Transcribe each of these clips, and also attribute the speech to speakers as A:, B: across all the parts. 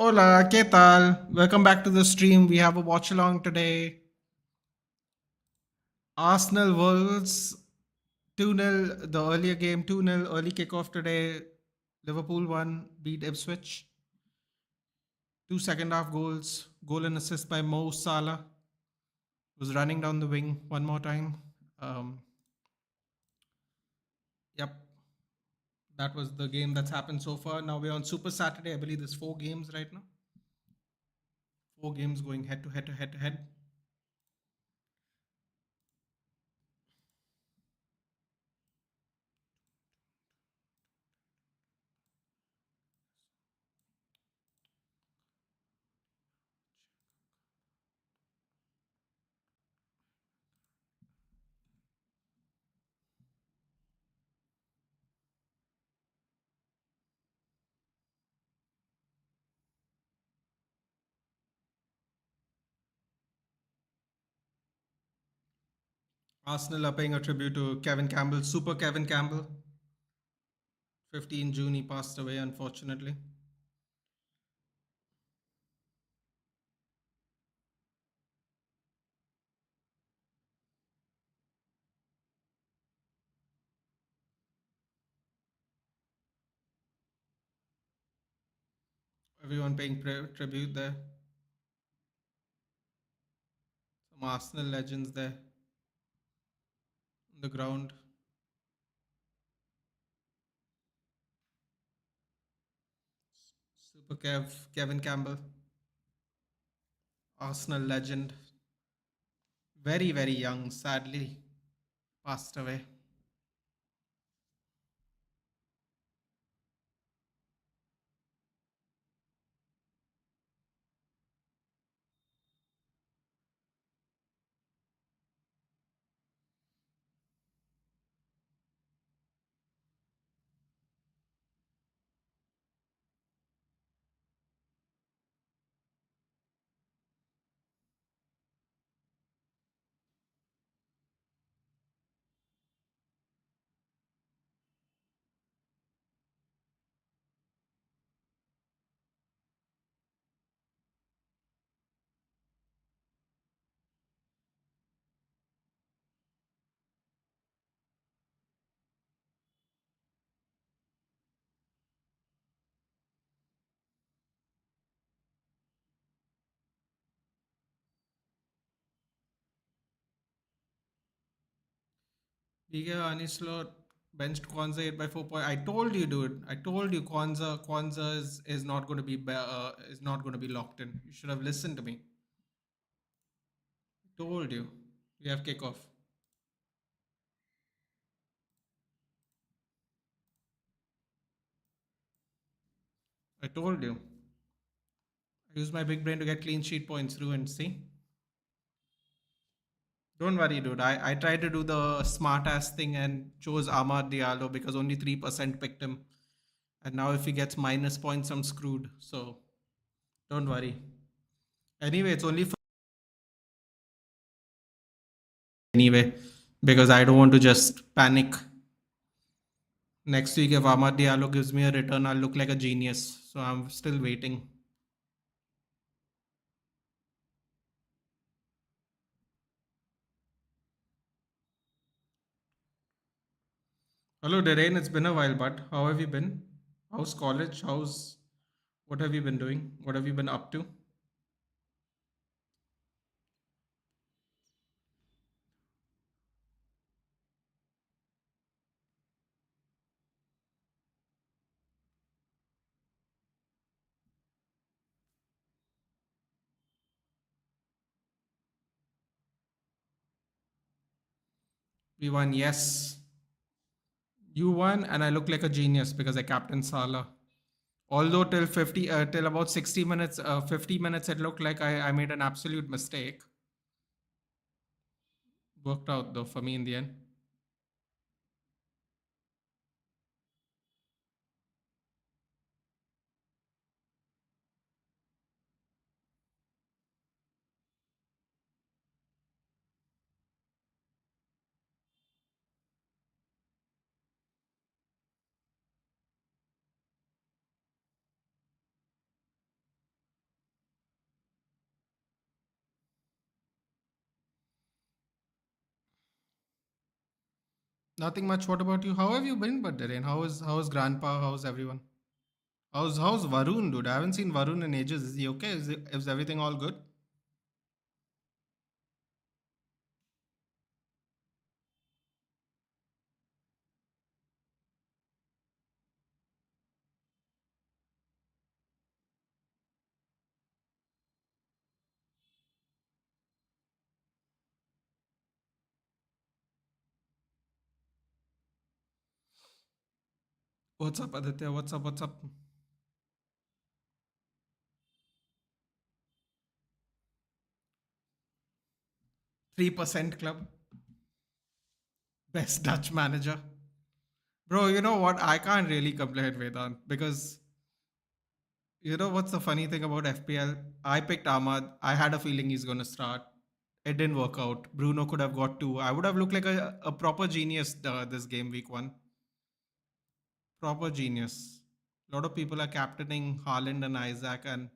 A: Hola, ¿qué tal? Welcome back to the stream. We have a watch along today. Arsenal Wolves 2-0, the earlier game 2-0, early kickoff today. Liverpool won, beat Ipswich. Two second half goals, goal and assist by Mo Salah. Was running down the wing one more time. Um, yep, that was the game that's happened so far. Now we're on Super Saturday. I believe there's four games right now. Four games going head to head to head to head. Arsenal are paying a tribute to Kevin Campbell, Super Kevin Campbell. 15 June, he passed away, unfortunately. Everyone paying tribute there. Some Arsenal legends there on the ground. Super Kevin Campbell, Arsenal legend. Very, very young, sadly, passed away. Bigger Anislot benched Kwanzaa 8 by 4 point. I told you, dude. I told you Kwanzaa is not going to be is not going to be locked in. You should have listened to me. I told you. We have kickoff. I told you. I used my big brain to get clean sheet points through and see. Don't worry, dude. I tried to do the smart ass thing and chose Ahmad Diallo because only 3% picked him. And now if he gets minus points, I'm screwed. So don't worry. Anyway, it's only for anyway because I don't want to just panic. Next week, if Ahmad Diallo gives me a return, I'll look like a genius. So I'm still waiting. Hello, Derain. It's been a while, but how have you been? How's college? What have you been doing? What have you been up to? We won, yes. You won, and I look like a genius because I captained Salah. Although till about 60 minutes, 50 minutes, it looked like I made an absolute mistake. Worked out though for me in the end. Nothing much. What about you? How have you been, but Darren? How is Grandpa? How's everyone? How's Varun, dude? I haven't seen Varun in ages. Is he okay? Is everything all good? What's up, Aditya? What's up? What's up? 3% club. Best Dutch manager. Bro, you know what? I can't really complain Vedant because you know what's the funny thing about FPL? I picked Ahmad. I had a feeling he's going to start. It didn't work out. Bruno could have got two. I would have looked like a proper genius this game week one. Proper genius. A lot of people are captaining Haaland and Isaac, and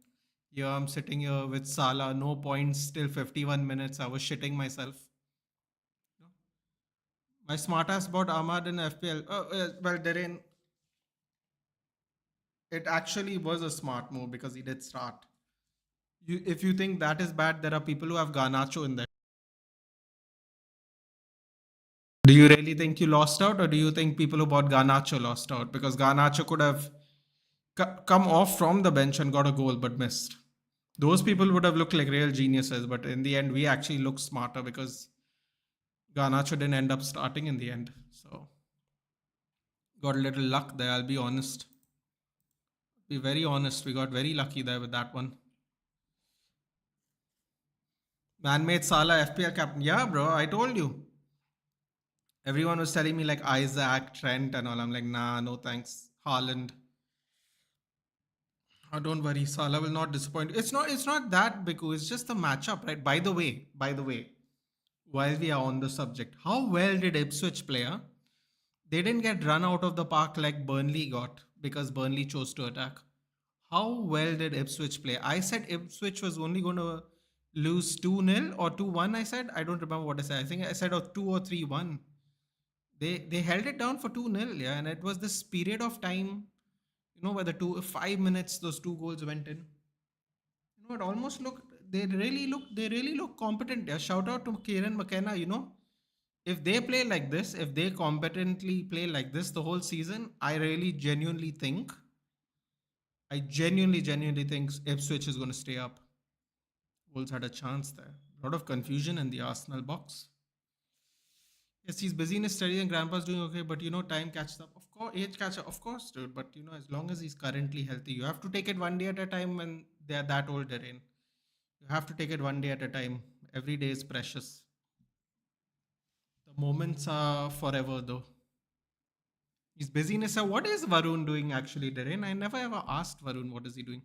A: here I'm sitting here with Salah, no points till 51 minutes. I was shitting myself. My smartass bought Ahmad in FPL. Well, Darren, it actually was a smart move because he did start. If you think that is bad, there are people who have Garnacho in there. Do you really think you lost out, or do you think people who bought Garnacho lost out? Because Garnacho could have come off from the bench and got a goal but missed. Those people would have looked like real geniuses, but in the end, we actually looked smarter because Garnacho didn't end up starting in the end. So, got a little luck there, I'll be honest. Be very honest, we got very lucky there with that one. Man-made Salah FPL captain. Yeah, bro, I told you. Everyone was telling me like Isaac, Trent, and all. I'm like, nah, no thanks. Haaland. Oh, don't worry, Salah will not disappoint. It's not that big. It's just the matchup, right? By the way, while we are on the subject, how well did Ipswich play? Huh? They didn't get run out of the park like Burnley got because Burnley chose to attack. How well did Ipswich play? I said Ipswich was only going to lose 2-0 or 2-1. I said, I don't remember what I said. I think I said 2 or 3-1. They held it down for 2-0, yeah, and it was this period of time, where the 5 minutes those two goals went in. It almost looked they really look competent. Yeah. Shout out to Kieran McKenna, if they play like this, if they competently play like this the whole season, I genuinely think Ipswich is going to stay up. Wolves had a chance there. A lot of confusion in the Arsenal box. Yes, he's busy in his studies and grandpa's doing okay, but time catches up. Of course, age catch up, of course, dude. But as long as he's currently healthy, you have to take it one day at a time when they're that old, Darren. You have to take it one day at a time. Every day is precious. The moments are forever, though. His busyness. What is Varun doing actually, Darren? I never ever asked Varun what is he doing.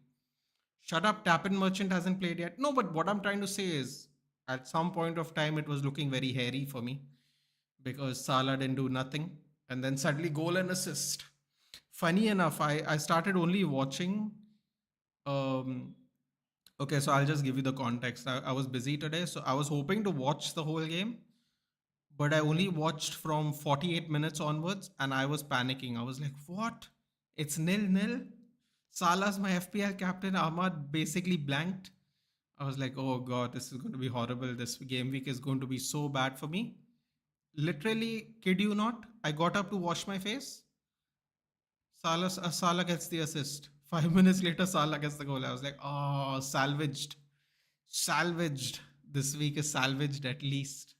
A: Shut up, Tapin Merchant hasn't played yet. No, but what I'm trying to say is, at some point of time, it was looking very hairy for me because Salah didn't do nothing, and then suddenly goal and assist. Funny enough, I started only watching. Um, okay, so I'll just give you the context. I was busy today, so I was hoping to watch the whole game, but I only watched from 48 minutes onwards, and I was panicking. I was like, "What? It's nil-nil." Salah's my FPL captain. Ahmad basically blanked. I was like, "Oh God, this is going to be horrible. This game week is going to be so bad for me." Literally, kid you not, I got up to wash my face. Salah gets the assist. 5 minutes later, Salah gets the goal. I was like, oh, salvaged. Salvaged. This week is salvaged at least.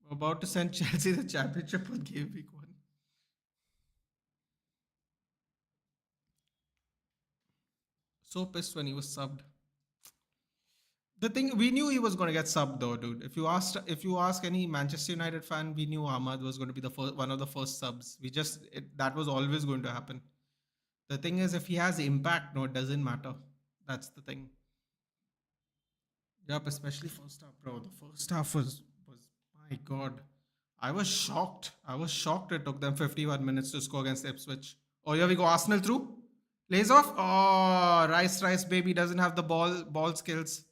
A: We're about to send Chelsea the championship on game week one. So pissed when he was subbed. The thing, we knew he was going to get subbed though, dude. If you ask any Manchester United fan, we knew Ahmad was going to be the first, one of the first subs. That was always going to happen. The thing is, if he has impact, no, it doesn't matter. That's the thing. Yep, especially first half, bro. The first half was my god. I was shocked. I was shocked it took them 51 minutes to score against Ipswich. Oh, here we go. Arsenal through. Lays off. Oh, Rice baby doesn't have the ball skills.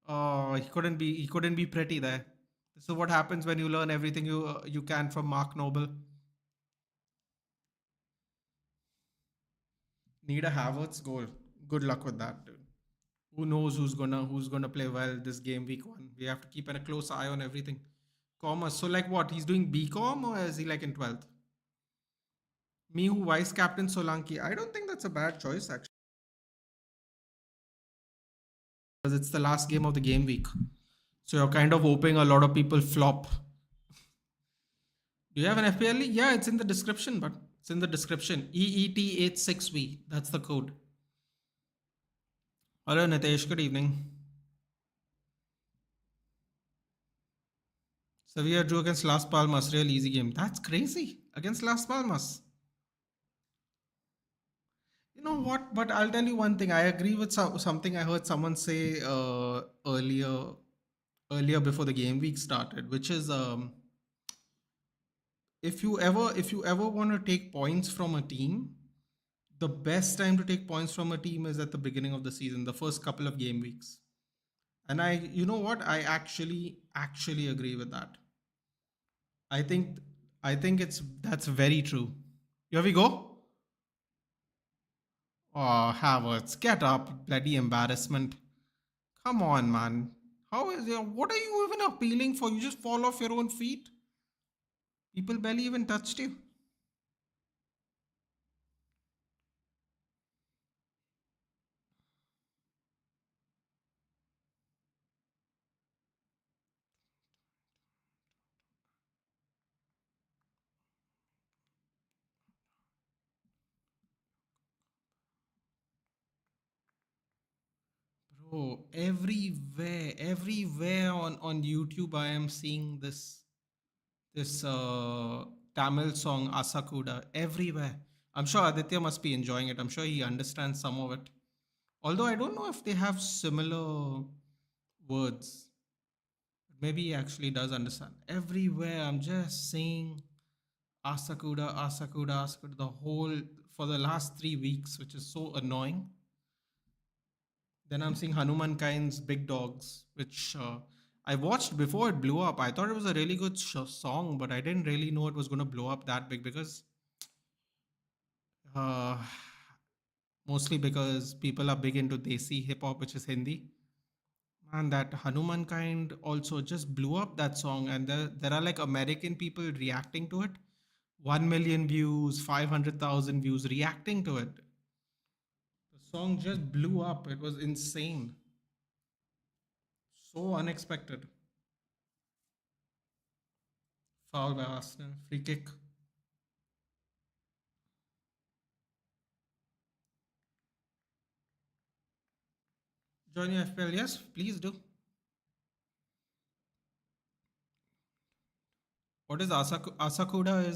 A: Oh, he couldn't be pretty there. This is what happens when you learn everything you can from Mark Noble. Need a Havertz goal. Good luck with that, dude. Who knows who's gonna play well this game week one? We have to keep a close eye on everything. Commerce. So like what? He's doing BCom or is he like in 12th? Me who vice captain Solanki. I don't think that's a bad choice actually. Because it's the last game of the game week. So you're kind of hoping a lot of people flop. Do you have an FPL league? Yeah, it's in the description, but it's in the description. EET86V. That's the code. Hello, Nitesh. Good evening. Sevilla drew against Las Palmas. Real easy game. That's crazy. Against Las Palmas. You know what? But I'll tell you one thing. I agree with something I heard someone say earlier before the game week started, which is if you ever want to take points from a team, the best time to take points from a team is at the beginning of the season, the first couple of game weeks. And you know what? I actually agree with that. I think I think that's very true. Here we go. Oh, Havertz, get up, bloody embarrassment. Come on, man. How is it? What are you even appealing for? You just fall off your own feet. People barely even touched you. Bro, everywhere on YouTube, I am seeing this Tamil song Asakuda everywhere. I'm sure Aditya must be enjoying it. I'm sure he understands some of it. Although I don't know if they have similar words. Maybe he actually does understand. Everywhere I'm just saying Asakuda, Asakuda, Asakuda the whole for the last 3 weeks, which is so annoying. Then I'm seeing Hanuman Kind's Big Dogs, which I watched before it blew up. I thought it was a really good song, but I didn't really know it was going to blow up that big because uh, mostly because people are big into Desi hip hop, which is Hindi. And that Hanuman Kind also just blew up that song, and there are like American people reacting to it. 1 million views, 500,000 views reacting to it. The song just blew up. It was insane. So unexpected. Foul by Arsenal. Free kick. Join your FPL. Yes, please do. What is Asakuda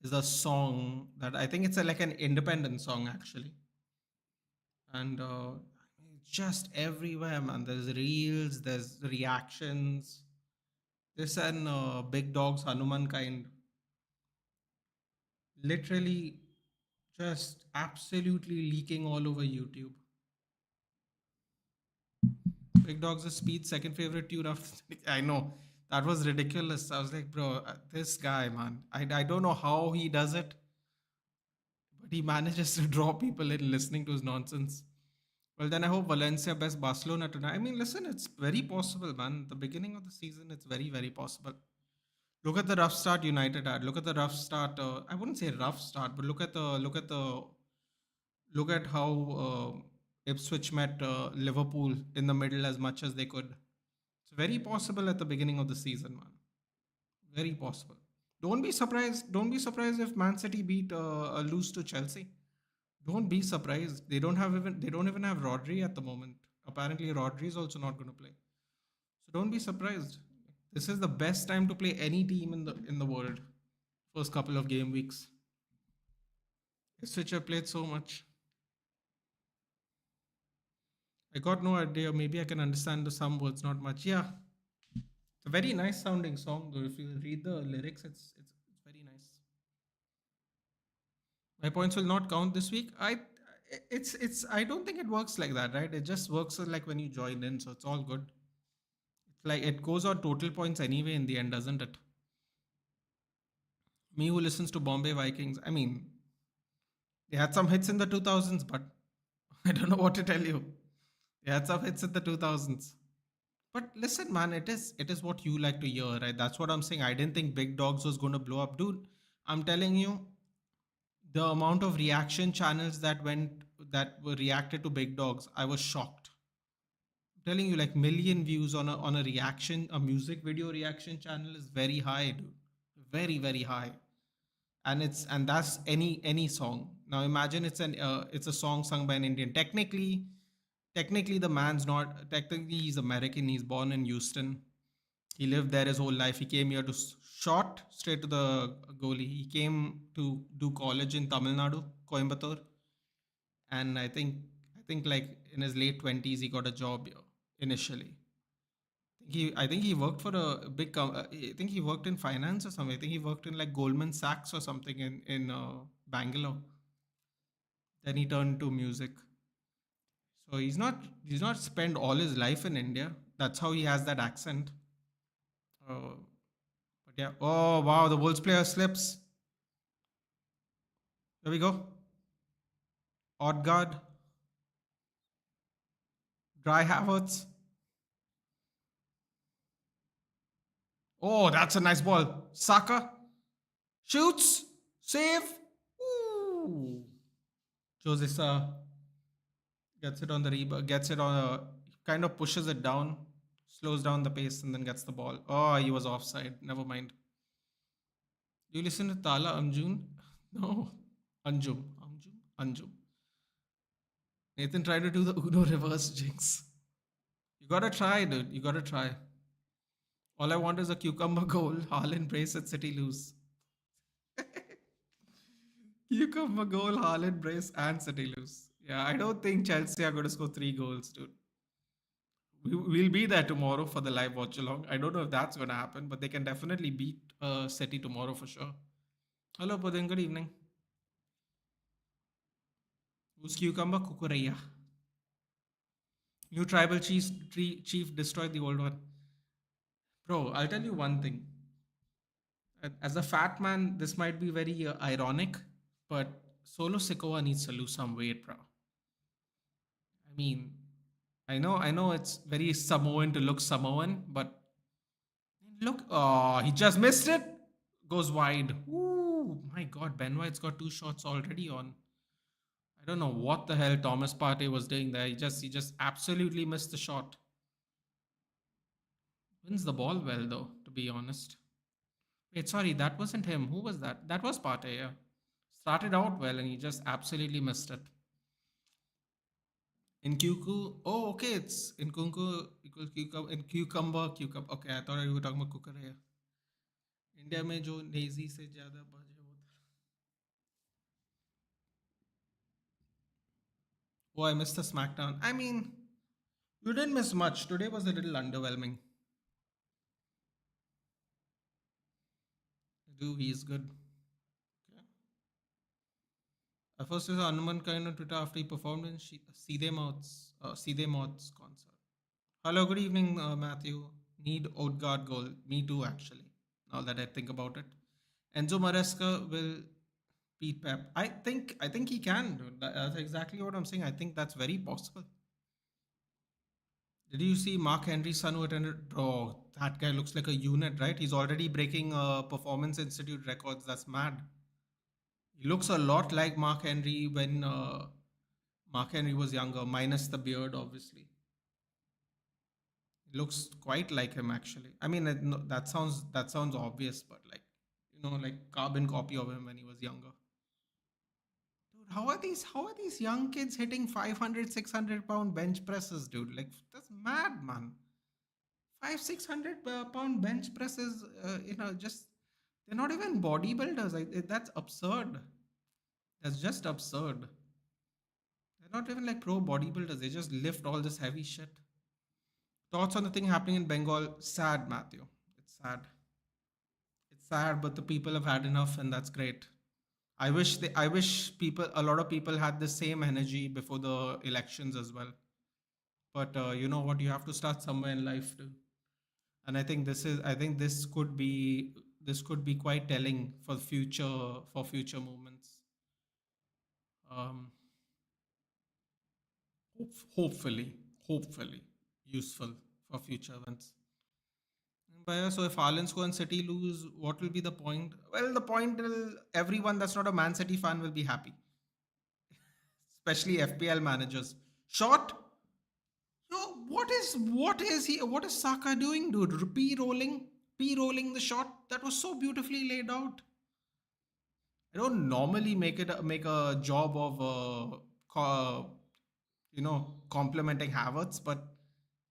A: is a song that I think it's like an independent song actually, and just everywhere, man. There's reels, there's reactions. This and Big Dogs Hanuman Kind, literally just absolutely leaking all over YouTube. Big Dogs of Speed, second favorite tune of. I know that was ridiculous. I was like, bro, this guy, man. I don't know how he does it, but he manages to draw people in listening to his nonsense. Well, then I hope Valencia best Barcelona tonight. I mean, listen, it's very possible, man. The beginning of the season, it's very, very possible. Look at the rough start United had. Look at the rough start. I wouldn't say rough start, but look at how Ipswich met Liverpool in the middle as much as they could. It's very possible at the beginning of the season, man. Very possible. Don't be surprised. Don't be surprised if Man City lose to Chelsea. Don't be surprised. They don't even have Rodri at the moment. Apparently, Rodri is also not going to play. So don't be surprised. This is the best time to play any team in the world. First couple of game weeks. Switcher played so much. I got no idea. Maybe I can understand the some words, not much. Yeah, it's a very nice sounding song though. If you read the lyrics, it's very nice. My points will not count this week. I don't think it works like that, right? It just works like when you join in, so it's all good. Like it goes on total points anyway in the end, doesn't it? Me who listens to Bombay Vikings, I mean, they had some hits in the 2000s, but I don't know what to tell you. They had some hits in the 2000s. But listen, man, it is what you like to hear, right? That's what I'm saying. I didn't think Big Dogs was going to blow up, dude. I'm telling you, the amount of reaction channels that were reacted to Big Dogs, I was shocked. I'm telling you, like million views on a reaction, a music video reaction channel is very high, dude. Very very high. And that's any song. Now imagine it's a song sung by an Indian. Technically the man's not technically he's American. He's born in Houston. He lived there his whole life. He came here to shot straight to the goalie. He came to do college in Tamil Nadu, Coimbatore, and I think like in his late 20s he got a job here initially. I think he worked for a big I think he worked in finance or something. I think he worked in like Goldman Sachs or something in Bangalore. Then he turned to music. So he's not spent all his life in India. That's how he has that accent. Uh, but yeah. Oh wow, the Wolves player slips. There we go. Odgaard, Dry Havertz. Oh, that's a nice ball. Saka shoots, save. Ooh. Jose gets it on the rebound, gets it on kind of pushes it down, slows down the pace, and then gets the ball. Oh, he was offside. Never mind. Do you listen to Tala Amjun? No. Anjum. Nathan tried to do the Uno reverse jinx. You gotta try, dude. You gotta try. All I want is a cucumber goal. Haaland brace at City lose. Cucumber goal, Haaland brace, and City lose. Yeah, I don't think Chelsea are going to score 3 goals, dude. We'll be there tomorrow for the live watch along. I don't know if that's going to happen, but they can definitely beat City tomorrow for sure. Hello, Pudin. Good evening. Who's Cucumber? Kukuraya. New tribal chief destroyed the old one. Bro, I'll tell you one thing. As a fat man, this might be very ironic, but Solo Sikoa needs to lose some weight, bro. I mean, I know it's very Samoan to look Samoan, but look, oh, he just missed it. Goes wide. Ooh, my God, Ben White's got 2 shots already on. I don't know what the hell Thomas Partey was doing there. He just absolutely missed the shot. Wins the ball well though, to be honest. Wait, sorry, that wasn't him. Who was that? That was Partey, yeah. Started out well and he just absolutely missed it. In Cuckoo, oh, okay, it's in Kunku equals cucumber, in cucumber. Okay, I thought you were talking about Kukuraya. India में जो नेजी से ज्यादा बजे होता है. Oh, I missed the SmackDown. I mean, you didn't miss much. Today was a little underwhelming. Do he's good. Okay. At first, is Anuman kind on Twitter after he performed in See Moth's concert. Hello, good evening, Matthew. Need Odegaard goal. Me too, actually. Now that I think about it, Enzo Maresca will beat Pep. I think he can. Dude. That's exactly what I'm saying. I think that's very possible. Did you see Mark Henry's son who attended? Bro, that guy looks like a unit, right? He's already breaking Performance Institute records. That's mad. He looks a lot like Mark Henry when Mark Henry was younger, minus the beard, obviously. He looks quite like him, actually. I mean, no, that sounds obvious, but like like carbon copy of him when he was younger. Dude, how are these young kids hitting 500, 600 pound bench presses, dude? Like that's mad, man. 500, 600 pound bench presses, just they're not even bodybuilders. That's absurd. That's just absurd. They're not even like pro bodybuilders. They just lift all this heavy shit. Thoughts on the thing happening in Bengal? Sad, Matthew. It's sad. It's sad, but the people have had enough, and that's great. I wish a lot of people had the same energy before the elections as well. But you know what? You have to start somewhere in life too. And I think this could be quite telling for future movements. Um, hopefully, hopefully useful for future events. But yeah, so if Haaland score and City lose, what will be the point? Well, the point will everyone that's not a Man City fan will be happy, especially FPL managers. Shot? Yo, what is Saka doing, dude? P rolling the shot that was so beautifully laid out. I don't normally make a job of complimenting Havertz, but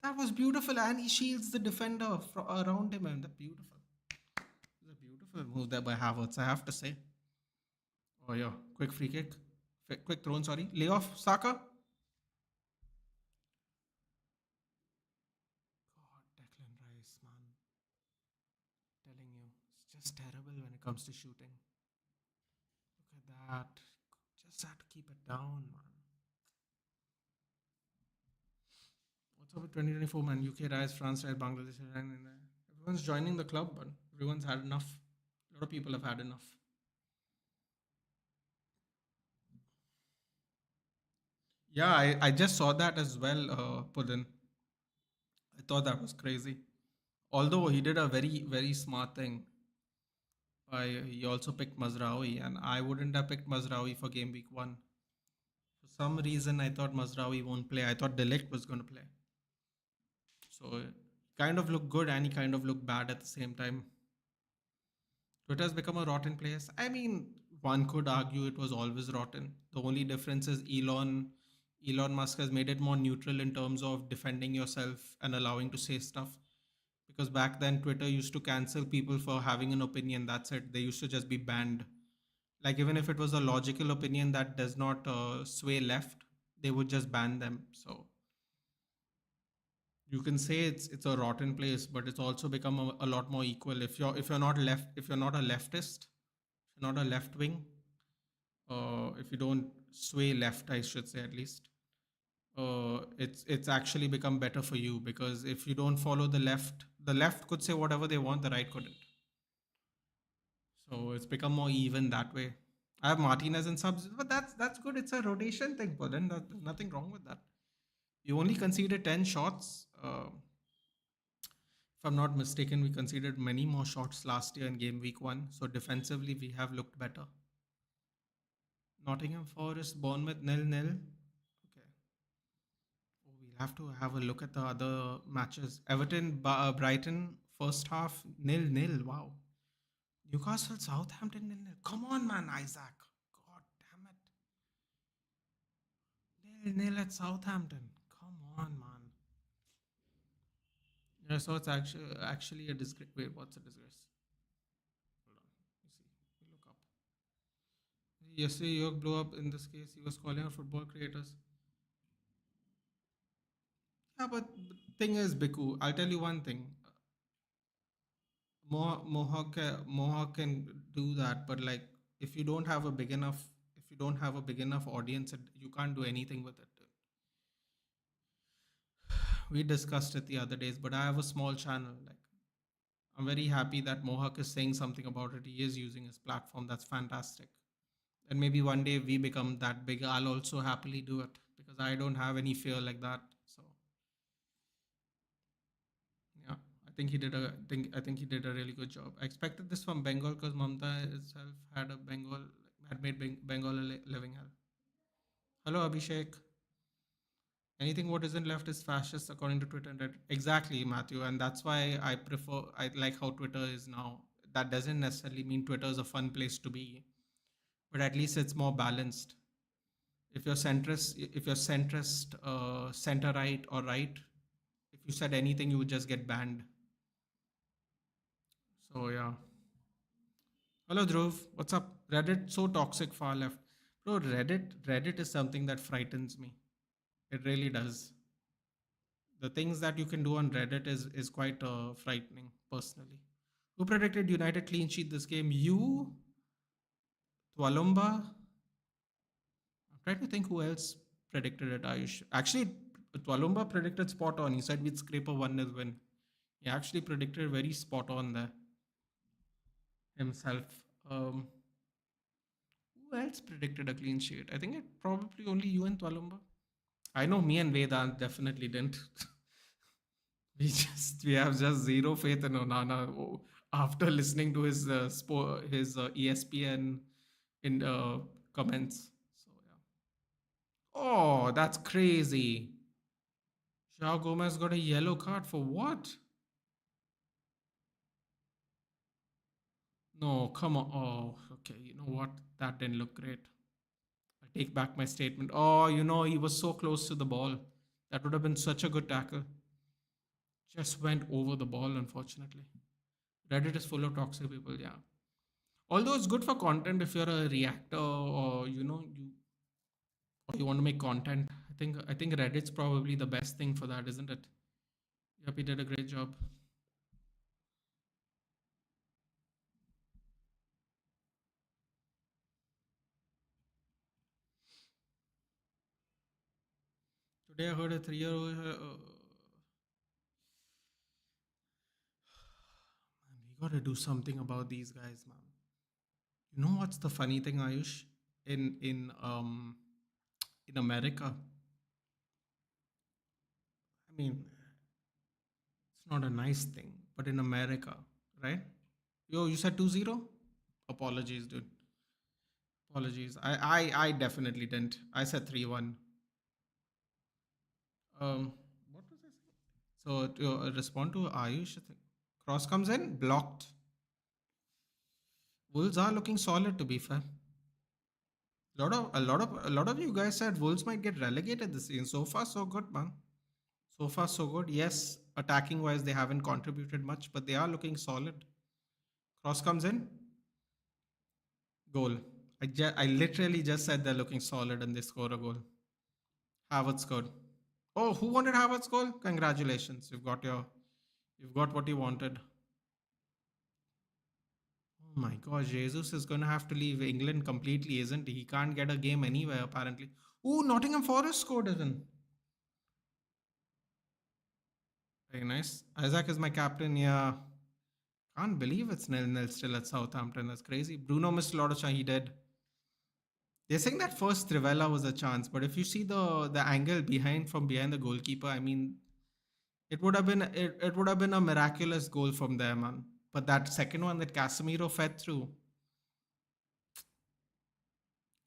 A: that was beautiful, and he shields the defender around him, and that beautiful. It's a beautiful move there by Havertz, I have to say. Oh yeah, quick free kick, quick thrown. Sorry, lay off Saka. God, Declan Rice, man, telling you, it's just terrible when it comes to shooting. Look at that. Just have to keep it down, man. What's up with 2024, man? UK rise, France rise, Bangladesh rise, and everyone's joining the club, but everyone's had enough. A lot of people have had enough. Yeah, I just saw that as well, Pudin. I thought that was crazy. Although he did a very, very smart thing. He also picked Mazraoui, and I wouldn't have picked Mazraoui for game week 1. For some reason, I thought Mazraoui won't play. I thought Delict was going to play. So, kind of looked good and he kind of looked bad at the same time. Twitter has become a rotten place. I mean, one could argue it was always rotten. The only difference is Elon Musk has made it more neutral in terms of defending yourself and allowing to say stuff. Because back then, Twitter used to cancel people for having an opinion. That's it. They used to just be banned. Like even if it was a logical opinion that does not sway left, they would just ban them. So you can say it's a rotten place, but it's also become a lot more equal. If you're not a leftist, if you're not a left wing, if you don't sway left, I should say at least, it's actually become better for you because if you don't follow the left could say whatever they want, the right couldn't. So it's become more even that way. I have Martinez and subs, but that's good. It's a rotation thing, but then there's nothing wrong with that. You only conceded 10 shots. If I'm not mistaken, we conceded many more shots last year in game week 1. So defensively, we have looked better. Nottingham Forest, Bournemouth, 0-0. Okay. Oh, we'll have to have a look at the other matches. Everton, Brighton, first half, 0-0. Wow. Newcastle, Southampton, 0-0. Come on, man, Isaac. God damn it. 0-0 at Southampton. Come on, man. Yeah, so it's actually a disgrace. Wait, what's a disgrace? Hold on. You see. We look up. Yesterday, York blew up. In this case, he was calling out football creators. Yeah, but the thing is, Biku, I'll tell you one thing. Mohawk can do that, but like if you don't have a big enough audience, you can't do anything with it. We discussed it the other days, but I have a small channel. Like I'm very happy that Mohawk is saying something about it. He is using his platform. That's fantastic. And maybe one day we become that big. I'll also happily do it because I don't have any fear like that. So yeah, I think he did a really good job. I expected this from Bengal because Mamta itself had a Bengal had made Bengal a living hell. Hello Abhishek. Anything what isn't left is fascist according to Twitter and Reddit. Exactly, Matthew, and that's why I like how Twitter is now. That doesn't necessarily mean Twitter is a fun place to be, but at least it's more balanced. If you're centrist, center right or right, if you said anything, you would just get banned. So yeah. Hello Dhruv, what's up? Reddit so toxic far left. Bro, Reddit is something that frightens me. It really does. The things that you can do on Reddit is quite frightening personally. Who predicted United clean sheet this game? You, Twalumba. I'm trying to think who else predicted it. Ayush. Actually, Twalumba predicted spot on. He said we'd scrape a 1-0 win. He actually predicted very spot on there himself. Um, who else predicted a clean sheet? I think it probably only you and Twalumba. I know me and Vedant definitely didn't. We have just zero faith in Onana after listening to his ESPN in comments. So yeah. Oh, that's crazy. Joao Gomez got a yellow card for what? No, come on. Oh, okay. You know what? That didn't look great. I take back my statement. Oh, he was so close to the ball. That would have been such a good tackle. Just went over the ball, unfortunately. Reddit is full of toxic people, yeah. Although it's good for content if you're a reactor or you want to make content. I think Reddit's probably the best thing for that, isn't it? Yep, he did a great job. Today I heard a 3-year-old. Man, we got to do something about these guys, man. You know what's the funny thing, Ayush? In America, I mean, it's not a nice thing, but in America, right? Yo, you said 2-0. Apologies, dude. Apologies. I definitely didn't. I said 3-1. What was I saying? So to respond to Ayush, I think cross comes in, blocked. Wolves are looking solid, to be fair. A lot of you guys said Wolves might get relegated this season. So far, so good, man. So far, so good. Yes, attacking wise, they haven't contributed much, but they are looking solid. Cross comes in, goal. I literally just said they're looking solid and they score a goal. Havertz scored. Oh, who wanted Havertz goal? Congratulations, you've got what you wanted. Oh my God, Jesus is going to have to leave England completely, isn't he? He can't get a game anywhere apparently. Ooh, Nottingham Forest scored even. Very nice. Isaac is my captain. Yeah, can't believe it's 0-0 still at Southampton. That's crazy. Bruno missed a lot of chance. He did. They're saying that first Trivella was a chance, but if you see the angle behind from behind the goalkeeper, I mean, it would have been a miraculous goal from there, man. But that second one that Casemiro fed through,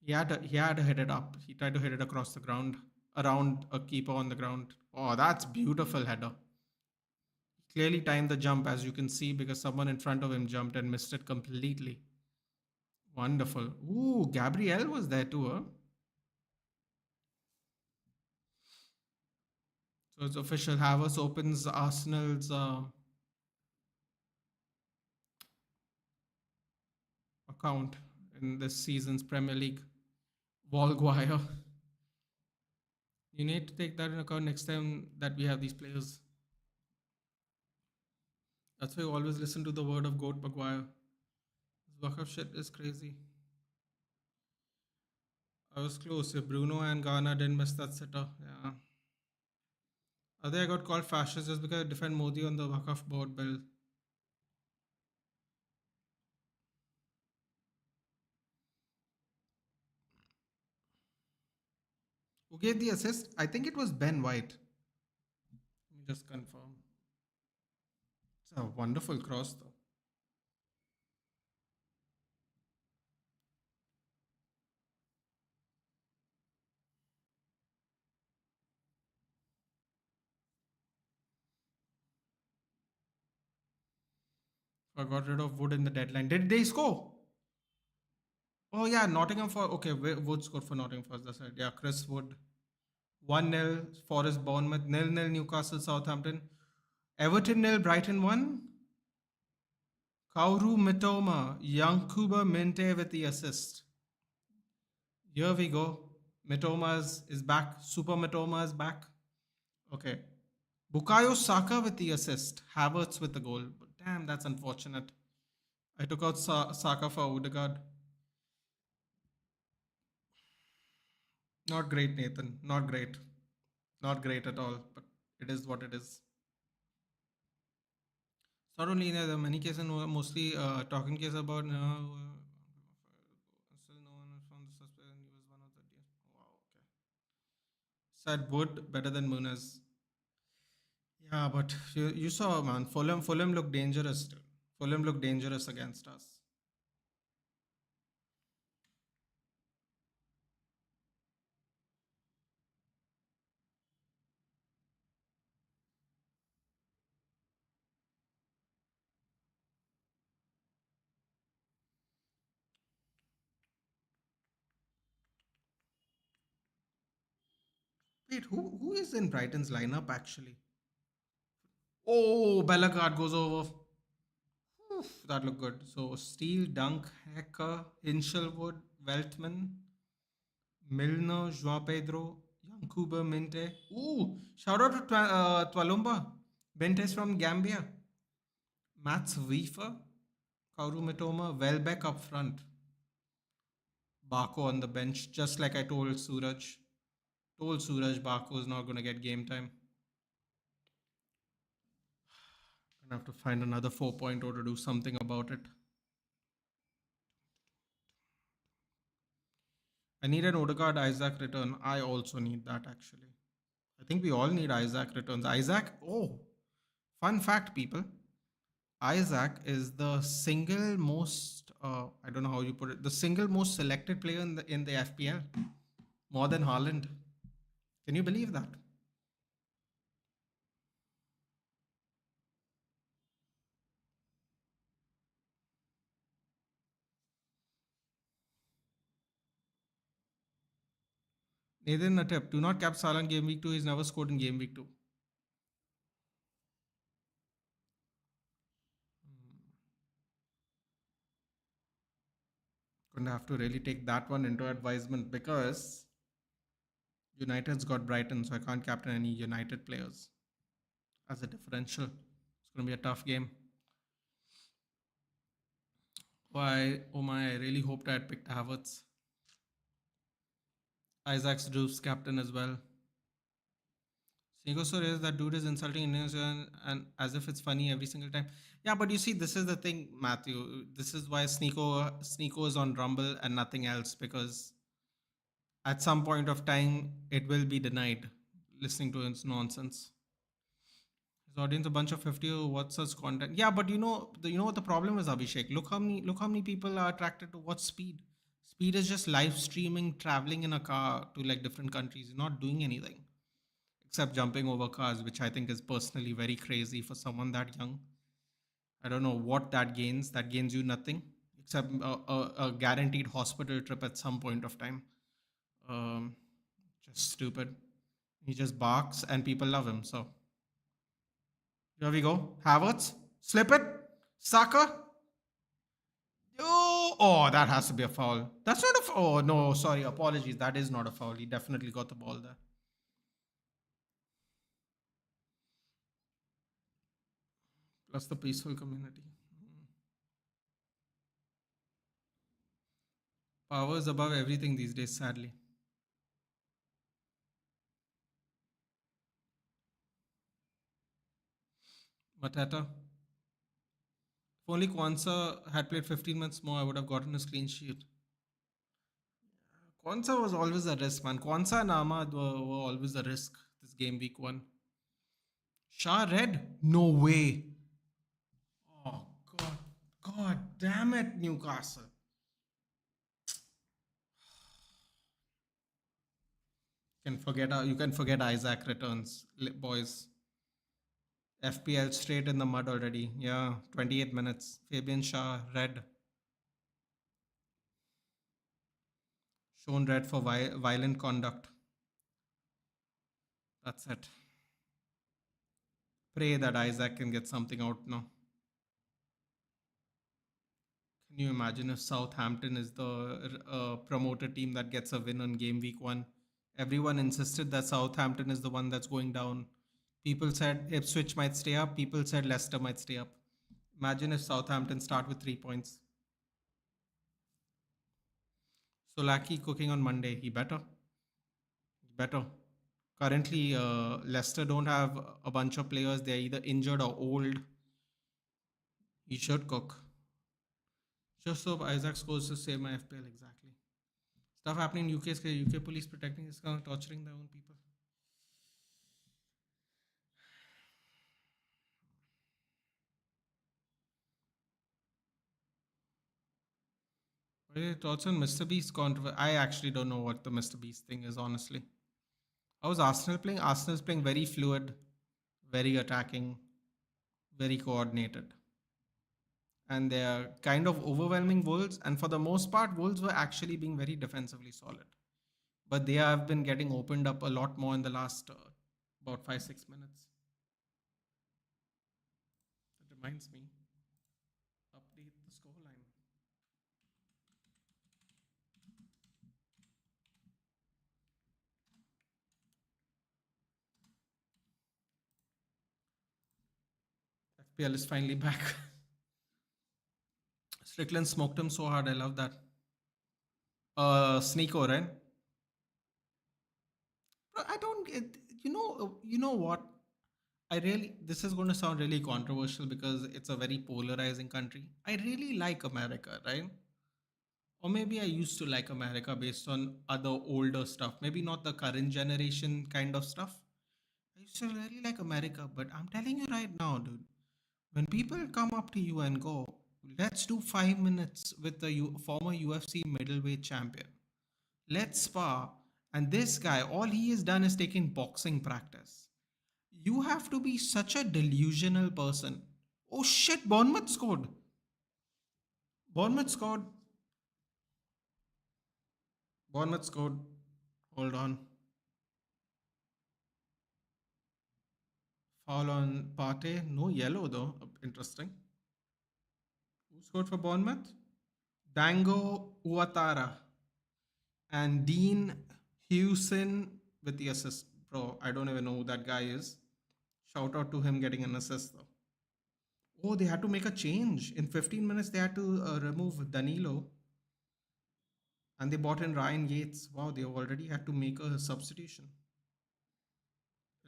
A: he had to hit it up. He tried to hit it across the ground around a keeper on the ground. Oh, that's beautiful header. Clearly timed the jump, as you can see, because someone in front of him jumped and missed it completely. Wonderful. Ooh, Gabriel was there too, huh? So it's official. Havertz opens Arsenal's account in this season's Premier League. Wallguire. You need to take that in account next time that we have these players. That's why you always listen to the word of Goat Maguire. This Wakaf shit is crazy. I was close. If Bruno and Ghana didn't miss that sitter, yeah. Other I got called fascist just because I defend Modi on the Wakaf board bill. Who gave the assist? I think it was Ben White. Let me just confirm. It's a wonderful cross, though. I got rid of Wood in the deadline. Did they score? Oh, yeah, Nottingham for. Okay, Wood scored for Nottingham first. That's right. Yeah, Chris Wood. 1-0, Forest Bournemouth. 0-0, Newcastle Southampton. Everton 0, Brighton 1. Kauru Mitoma. Yankuba Minte with the assist. Here we go. Mitoma is back. Super Mitoma is back. Okay. Bukayo Saka with the assist. Havertz with the goal. Damn, that's unfortunate. I took out Saka for Odegaard. Not great, Nathan. Not great. Not great at all. But it is what it is. It's not only there are many cases, mostly talking case about still no one from the suspect and he was one of the wow, okay. Said Wood better than Munez. Yeah, but you saw, man, Fulham looked dangerous still. Fulham looked dangerous against us. Wait, who is in Brighton's lineup actually? Oh, Bellegarde goes over. Oof, that looked good. So Steele, Dunk, Hecker, Hinchelwood, Weltman, Milner, Joao Pedro, Yankuba Minte. Ooh, shout out to Twalumba. Bentes from Gambia. Mats Wiefer, Kauru Mitoma, Welbeck up front. Bako on the bench, just like I told Suraj. Told Suraj Bako is not going to get game time. Gonna have to find another 4.0 to do something about it. I need an Odegaard Isaac return. I also need that actually. I think we all need Isaac returns. Isaac, oh, fun fact, people. Isaac is the single most, I don't know how you put it, the single most selected player in the FPL, more than Haaland. Can you believe that? Nathan Natep, do not cap Salah in game week 2. He's never scored in game week 2. Gonna have to really take that one into advisement because United's got Brighton, so I can't captain any United players as a differential. It's gonna be a tough game. Why? Oh my! I really hoped I had picked Havertz. Isaac's Drew's captain as well. Sneeko says that dude is insulting Indians and as if it's funny every single time. Yeah, but you see, this is the thing, Matthew. This is why Sneeko is on Rumble and nothing else because at some point of time it will be denied listening to his nonsense. His audience a bunch of 50 what's such content. Yeah, but you know what the problem is, Abhishek. Look how many people are attracted to watch speed. Speed is just live streaming, traveling in a car to like different countries, not doing anything except jumping over cars, which I think is personally very crazy for someone that young. I don't know what that gains. That gains you nothing except a guaranteed hospital trip at some point of time. Um, just stupid. He just barks and people love him. So here we go. Havertz, slip it. Saka. Oh, that has to be a foul. That's not a foul. Oh, no, sorry. Apologies. That is not a foul. He definitely got the ball there. Plus the peaceful community. Power is above everything these days, sadly. Matata. If only Kwanzaa had played 15 minutes more, I would have gotten his clean sheet. Kwanzaa was always a risk, man. Kwanzaa and Ahmad were always a risk this game week 1. Shah red? No way. Oh, God. God damn it, Newcastle. You can forget Isaac returns, boys. FPL straight in the mud already. Yeah, 28 minutes. Fabian Shah red. Shown red for violent conduct. That's it. Pray that Isaac can get something out now. Can you imagine if Southampton is the promoter team that gets a win on game week 1? Everyone insisted that Southampton is the one that's going down. People said Ipswich might stay up. People said Leicester might stay up. Imagine if Southampton start with 3 points. Solaki cooking on Monday. He better. Better. Currently, Leicester don't have a bunch of players. They're either injured or old. He should cook. Just hope Isaac scores to save my FPL exactly. Stuff happening in UK is UK police protecting this kind of torturing their own people. But it's also Mr. Beast controversy. I actually don't know what the Mr. Beast thing is, honestly. How was Arsenal playing? Arsenal's playing very fluid, very attacking, very coordinated. And they are kind of overwhelming Wolves. And for the most part, Wolves were actually being very defensively solid. But they have been getting opened up a lot more in the last about 5-6 minutes. That reminds me, update the scoreline. FPL is finally back. Strickland smoked him so hard. I love that. Sneeko, right? I don't get. You know what? I really. This is going to sound really controversial because it's a very polarizing country. I really like America, right? Or maybe I used to like America based on other older stuff. Maybe not the current generation kind of stuff. I used to really like America, but I'm telling you right now, dude. When people come up to you and go, let's do 5 minutes with the former UFC middleweight champion. Let's spar. And this guy, all he has done is taken boxing practice. You have to be such a delusional person. Oh shit, Bournemouth scored. Bournemouth scored. Bournemouth scored. Hold on. Foul on Partey. No yellow though. Interesting. Who scored for Bournemouth? Dango Uatara. And Dean Hewson with the assist. Bro, I don't even know who that guy is. Shout out to him getting an assist though. Oh, they had to make a change. In 15 minutes, they had to remove Danilo. And they bought in Ryan Yates. Wow, they already had to make a substitution.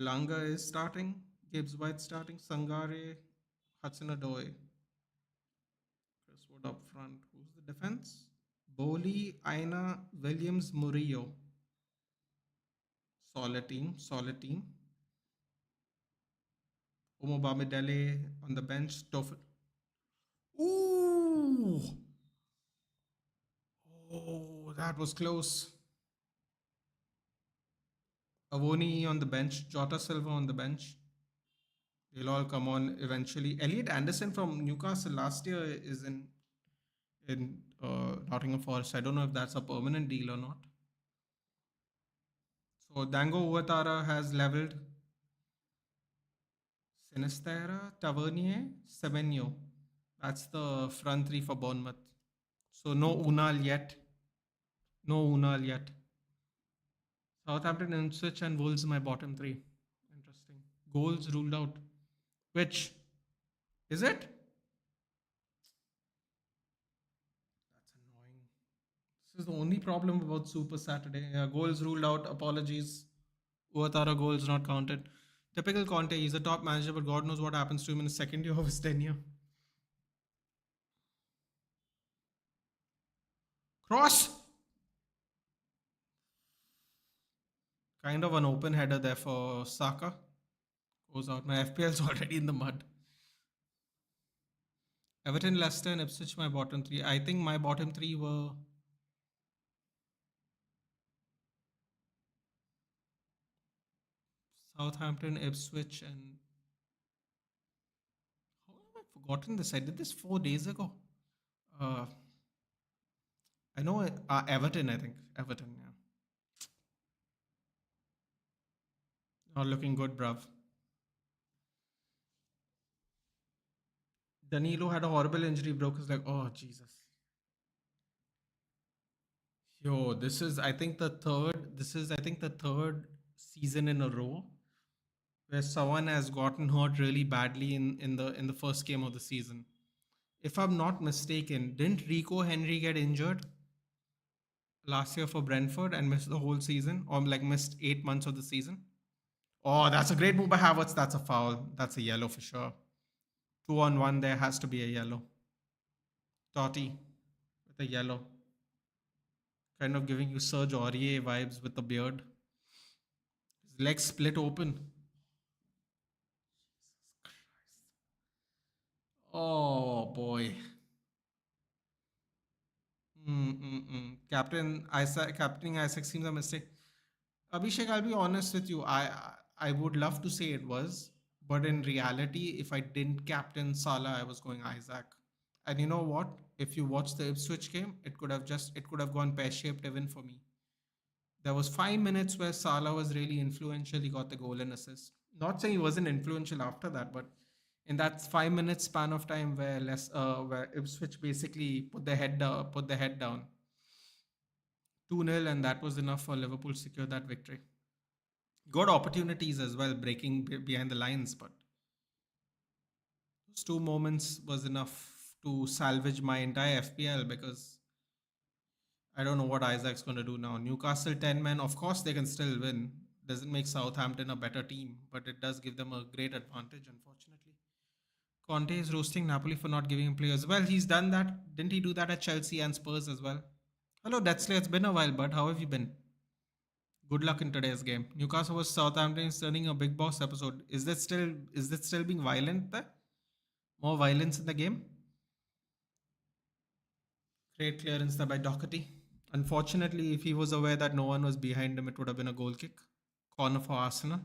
A: Langa is starting. Gibbs White starting. Sangare. Hudson Odoi. Chris Wood up front. Who's the defense? Bowley, Aina, Williams, Murillo. Solid team. Solid team. Omo Bamidele on the bench. Toffel. Ooh! Oh, that was close. Avoni on the bench. Jota Silva on the bench. They'll all come on eventually. Elliot Anderson from Newcastle last year is in Nottingham Forest. I don't know if that's a permanent deal or not. So Dango Uatara has leveled. Sinistera, Tavernier, Semenyo. That's the front three for Bournemouth. So no Unal yet. No Unal yet. Southampton, Ipswich, and Wolves my bottom three. Interesting. Goals ruled out. Which is it? That's annoying. This is the only problem about Super Saturday. Goals ruled out. Apologies. Uatara goals not counted. Typical Conte. He's a top manager, but God knows what happens to him in the second year of his tenure. Cross. Kind of an open header there for Saka. Goes out. My FPL's already in the mud. Everton, Leicester, and Ipswich my bottom three. I think my bottom three were Southampton, Ipswich, and how have I forgotten this? I did this 4 days ago. Uh, I know Everton. I think Everton. Yeah, not looking good, bruv. Danilo had a horrible injury. Broke his leg. Oh Jesus. Yo, this is I think the third. This is I think the third season in a row where someone has gotten hurt really badly in the first game of the season. If I'm not mistaken, didn't Rico Henry get injured last year for Brentford and missed the whole season, or like missed 8 months of the season? Oh, that's a great move by Havertz. That's a foul. That's a yellow for sure. Two on one, there has to be a yellow. Totti with a yellow, kind of giving you Serge Aurier vibes with the beard. His legs split open. Oh boy. Captaining Isaac seems a mistake. Abhishek, I'll be honest with you. I would love to say it was, but in reality, if I didn't captain Salah, I was going Isaac. And you know what? If you watch the Ipswich game, it could have gone pear shaped even for me. There was 5 minutes where Salah was really influential. He got the goal and assist. Not saying he wasn't influential after that, but in that 5 minute span of time where Ipswich basically put the head down, 2-0, and that was enough for Liverpool to secure that victory. Got opportunities as well, breaking behind the lines, but those two moments was enough to salvage my entire FPL because I don't know what Isaac's going to do now. Newcastle 10 men, of course, they can still win. Doesn't make Southampton a better team, but it does give them a great advantage, unfortunately. Conte is roasting Napoli for not giving him players. Well, he's done that. Didn't he do that at Chelsea and Spurs as well? Hello, Detzley. It's been a while, but how have you been? Good luck in today's game. Newcastle vs Southampton is turning a big boss episode. Is that still being violent there? More violence in the game? Great clearance there by Doherty. Unfortunately, if he was aware that no one was behind him, it would have been a goal kick. Corner for Arsenal.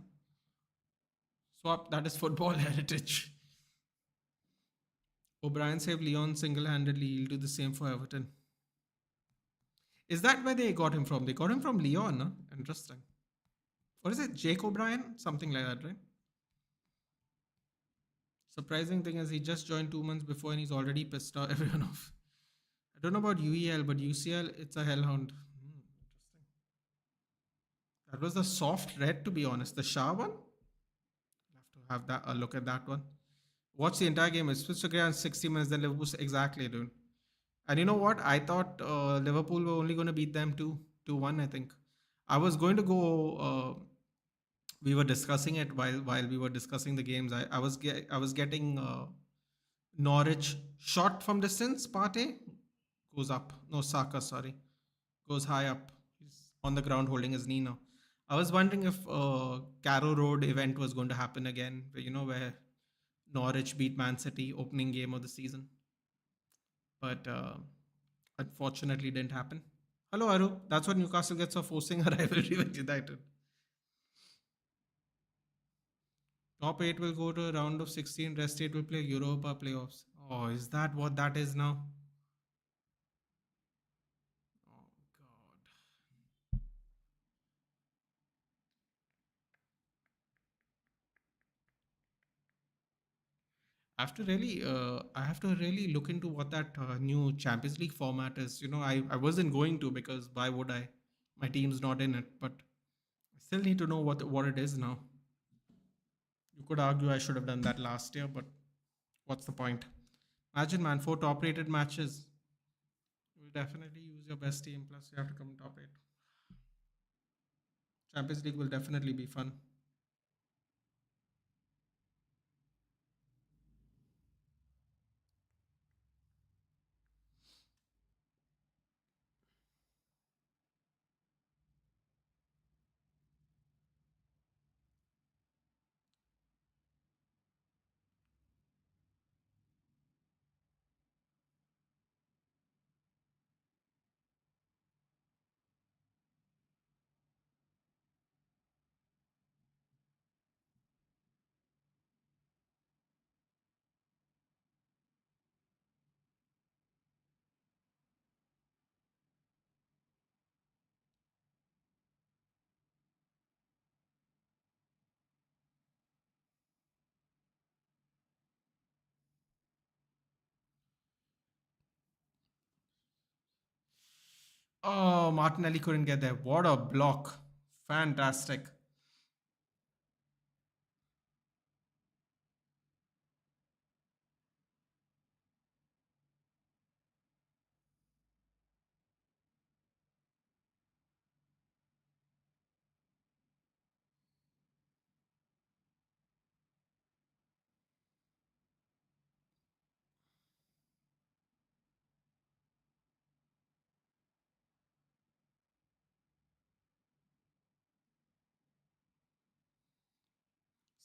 A: Swap, that is football heritage. O'Brien saved Leon single handedly. He'll do the same for Everton. Is that where they got him from? They got him from Leon, huh? Interesting. What is it? Jake O'Brien? Something like that, right? Surprising thing is he just joined 2 months before and he's already pissed off everyone off. I don't know about UEL, but UCL, it's a hellhound. Interesting. That was a soft red, to be honest. The Shah one? I'll have to have that a look at that one. Watch the entire game. It's supposed to get on 60 minutes, then Liverpool. Exactly, dude. And you know what? I thought Liverpool were only going to beat them 2-1, I think. I was going to go. We were discussing it while we were discussing the games. I was getting Norwich shot from distance. Partey goes up. No, Saka, sorry, goes high up. He's on the ground holding his knee now. I was wondering if Carrow Road event was going to happen again. Where Norwich beat Man City opening game of the season, but unfortunately didn't happen. Hello, Aru. That's what Newcastle gets for forcing a rivalry with United. Top 8 will go to a round of 16. Rest 8 will play Europa playoffs. Oh, is that what that is now? Oh, God. I have to really look into what that new Champions League format is. I wasn't going to because why would I? My team's not in it, but I still need to know what it is now. You could argue I should have done that last year, but what's the point? Imagine, man, 4 top-rated matches. You will definitely use your best team. Plus, you have to come top 8. Champions League will definitely be fun. Oh, Martinelli couldn't get there. What a block. Fantastic.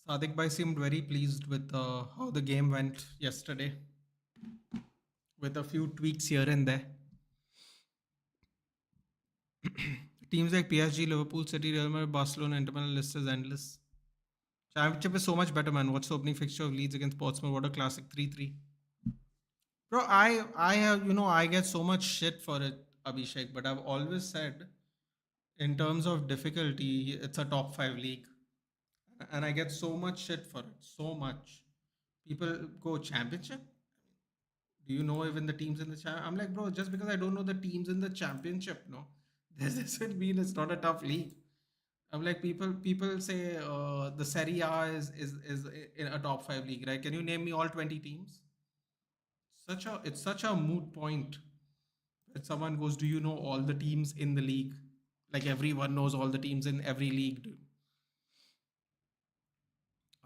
A: Sadiq Bhai seemed very pleased with how the game went yesterday, with a few tweaks here and there. Teams like PSG, Liverpool, City, Real Madrid, Barcelona, Inter Milan list is endless. Championship is so much better, man. What's the opening fixture of Leeds against Portsmouth? What a classic 3-3. Bro, I have I get so much shit for it, Abhishek, but I've always said in terms of difficulty, it's a top five league. And I get so much shit for it. So much. People go championship. Do you know even the teams in the champ? I'm like, bro, just because I don't know the teams in the championship, no, this doesn't mean it's not a tough league. I'm like, people say the Serie A is in a top five league, right? Can you name me all 20 teams? It's such a moot point. That someone goes, do you know all the teams in the league? Like everyone knows all the teams in every league, dude.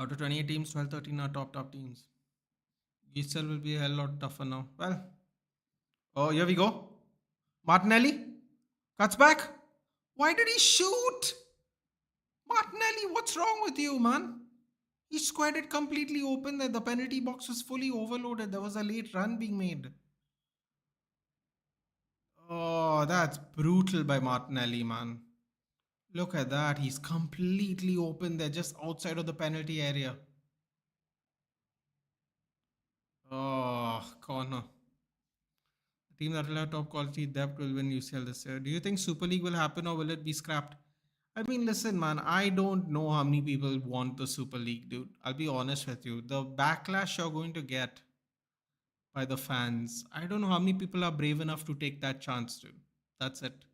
A: Out of 28 teams, 12, 13 are top teams. Giselle will be a hell lot tougher now. Well, oh, here we go. Martinelli cuts back. Why did he shoot? Martinelli, what's wrong with you, man? He squared it completely open there. The penalty box was fully overloaded. There was a late run being made. Oh, that's brutal by Martinelli, man. Look at that. He's completely open there, just outside of the penalty area. Oh, corner. The team that will have top quality depth will win UCL this year. Do you think Super League will happen or will it be scrapped? I mean, listen, man, I don't know how many people want the Super League, dude. I'll be honest with you. The backlash you're going to get by the fans, I don't know how many people are brave enough to take that chance, dude. That's it.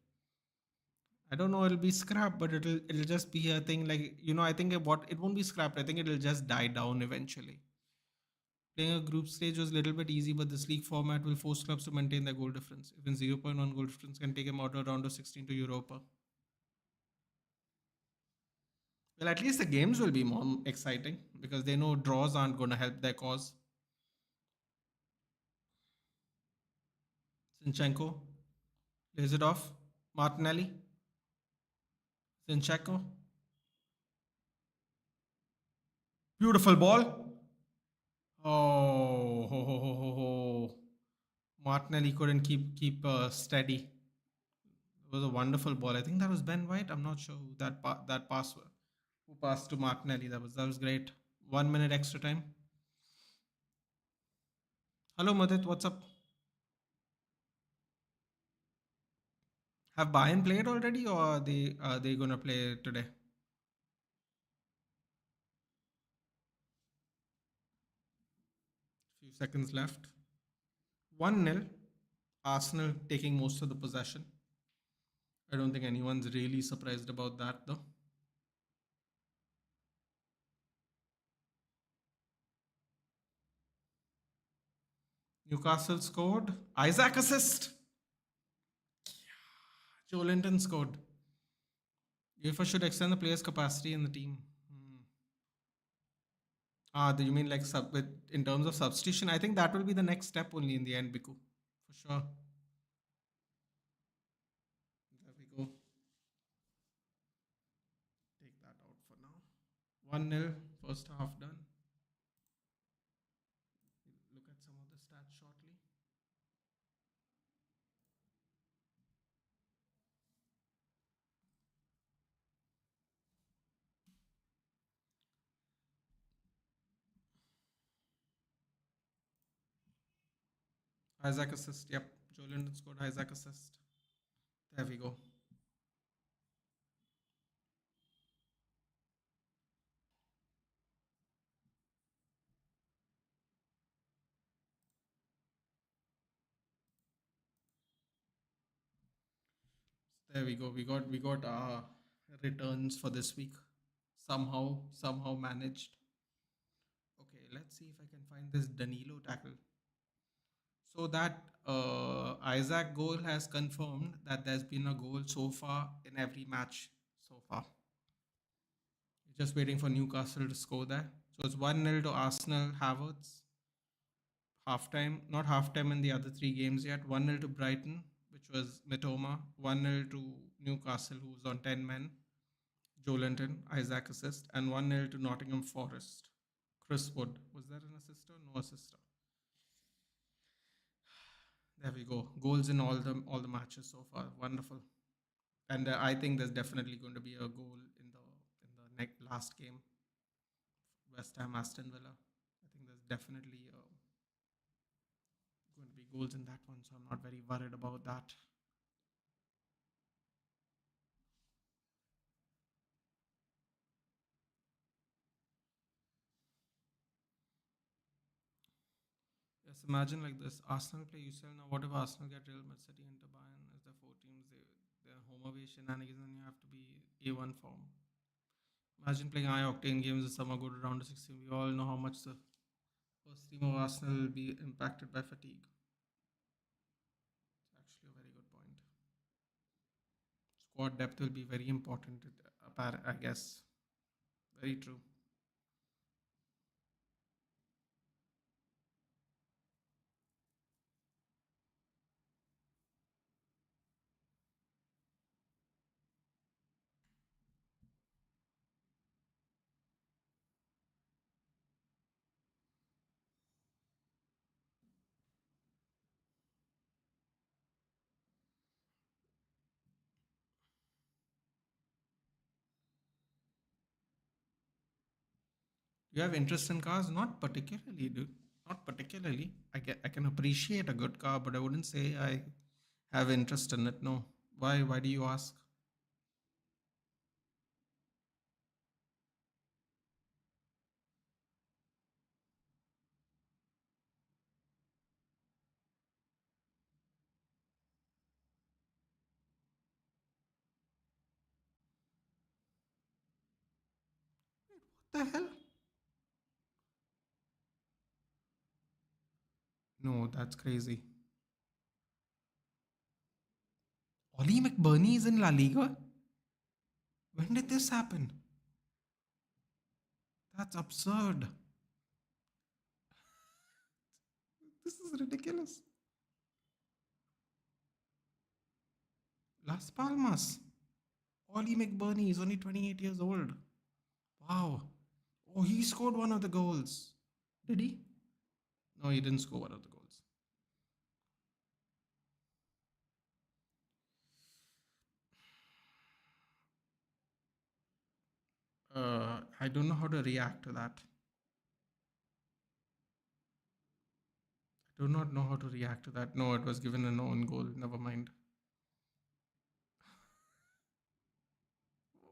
A: I don't know. It'll be scrapped, but it'll just be a thing. Like I think it won't be scrapped. I think it'll just die down eventually. Playing a group stage was a little bit easy, but this league format will force clubs to maintain their goal difference. Even 0.1 goal difference can take them out of round of 16 to Europa. Well, at least the games will be more exciting because they know draws aren't going to help their cause. Zinchenko lays it off. Martinelli, Zinchenko, beautiful ball. Oh, ho, ho, ho, ho, ho. Martinelli couldn't keep steady. It was a wonderful ball. I think that was Ben White. I'm not sure who that pass was. Who passed to Martinelli. That was great. 1 minute extra time. Hello Madit, what's up? Have Bayern played already, or are they gonna play today? Few seconds left. 1-0. Arsenal taking most of the possession. I don't think anyone's really surprised about that though. Newcastle scored. Isaac assist. Joe Linton scored. UEFA should extend the players' capacity in the team. You mean like in terms of substitution? I think that will be the next step only in the end, Biku. For sure. There we go. Take that out for now. 1-0, first half done. Look at some of the stats shortly. Isaac assist. Yep. Joe Linton scored Isaac assist. There we go. There we go. We got returns for this week. Somehow managed. Okay, let's see if I can find this Danilo tackle. So that Isaac goal has confirmed that there's been a goal so far in every match so far. Just waiting for Newcastle to score there. So it's 1-0 to Arsenal, Havertz. Halftime, not halftime in the other three games yet. 1-0 to Brighton, which was Mitoma. 1-0 to Newcastle, who's on 10 men. Joelinton, Isaac assist, and 1-0 to Nottingham Forest. Chris Wood. Was that an assist or no assist? There we go. Goals in all the matches so far. Wonderful. And I think there's definitely going to be a goal in the next last game, West Ham Aston Villa. I think there's definitely going to be goals in that one, so I'm not very worried about that. Yes, imagine like this: Arsenal play UCL now. What if Arsenal get Real Madrid, City, Inter, Bayern as the four teams? Their home away shenanigans, and you have to be A1 form. Imagine playing high octane games this summer, go to round of 16. We all know how much the first team of Arsenal will be impacted by fatigue. It's actually a very good point. Squad depth will be very important, I guess. Very true. You have interest in cars? Not particularly, dude. Not particularly. I can appreciate a good car, but I wouldn't say I have interest in it. No. Why? Why do you ask? What the hell? No, that's crazy. Ollie McBurney is in La Liga? When did this happen? That's absurd. This is ridiculous. Las Palmas. Ollie McBurney is only 28 years old. Wow. Oh, he scored one of the goals. Did he? No, he didn't score one of the goals. I don't know how to react to that. I do not know how to react to that. No, it was given an own goal. Never mind.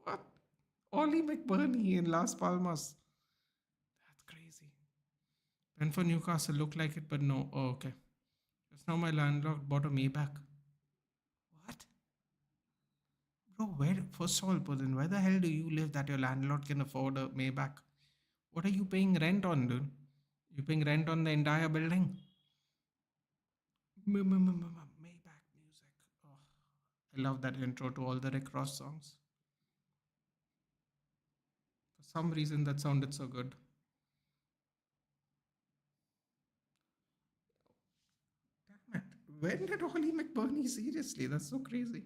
A: What? Ollie McBurney in Las Palmas. That's crazy. Went for Newcastle, looked like it, but no. Oh, okay. Just now my landlord bought a Maybach. What? Bro, where? First of all, Pudin, where the hell do you live that your landlord can afford a Maybach? What are you paying rent on, dude? You paying rent on the entire building? Maybach music. Oh, I love that intro to all the Rick Ross songs. For some reason, that sounded so good. Damn it. When did Ollie McBurney? Seriously, that's so crazy.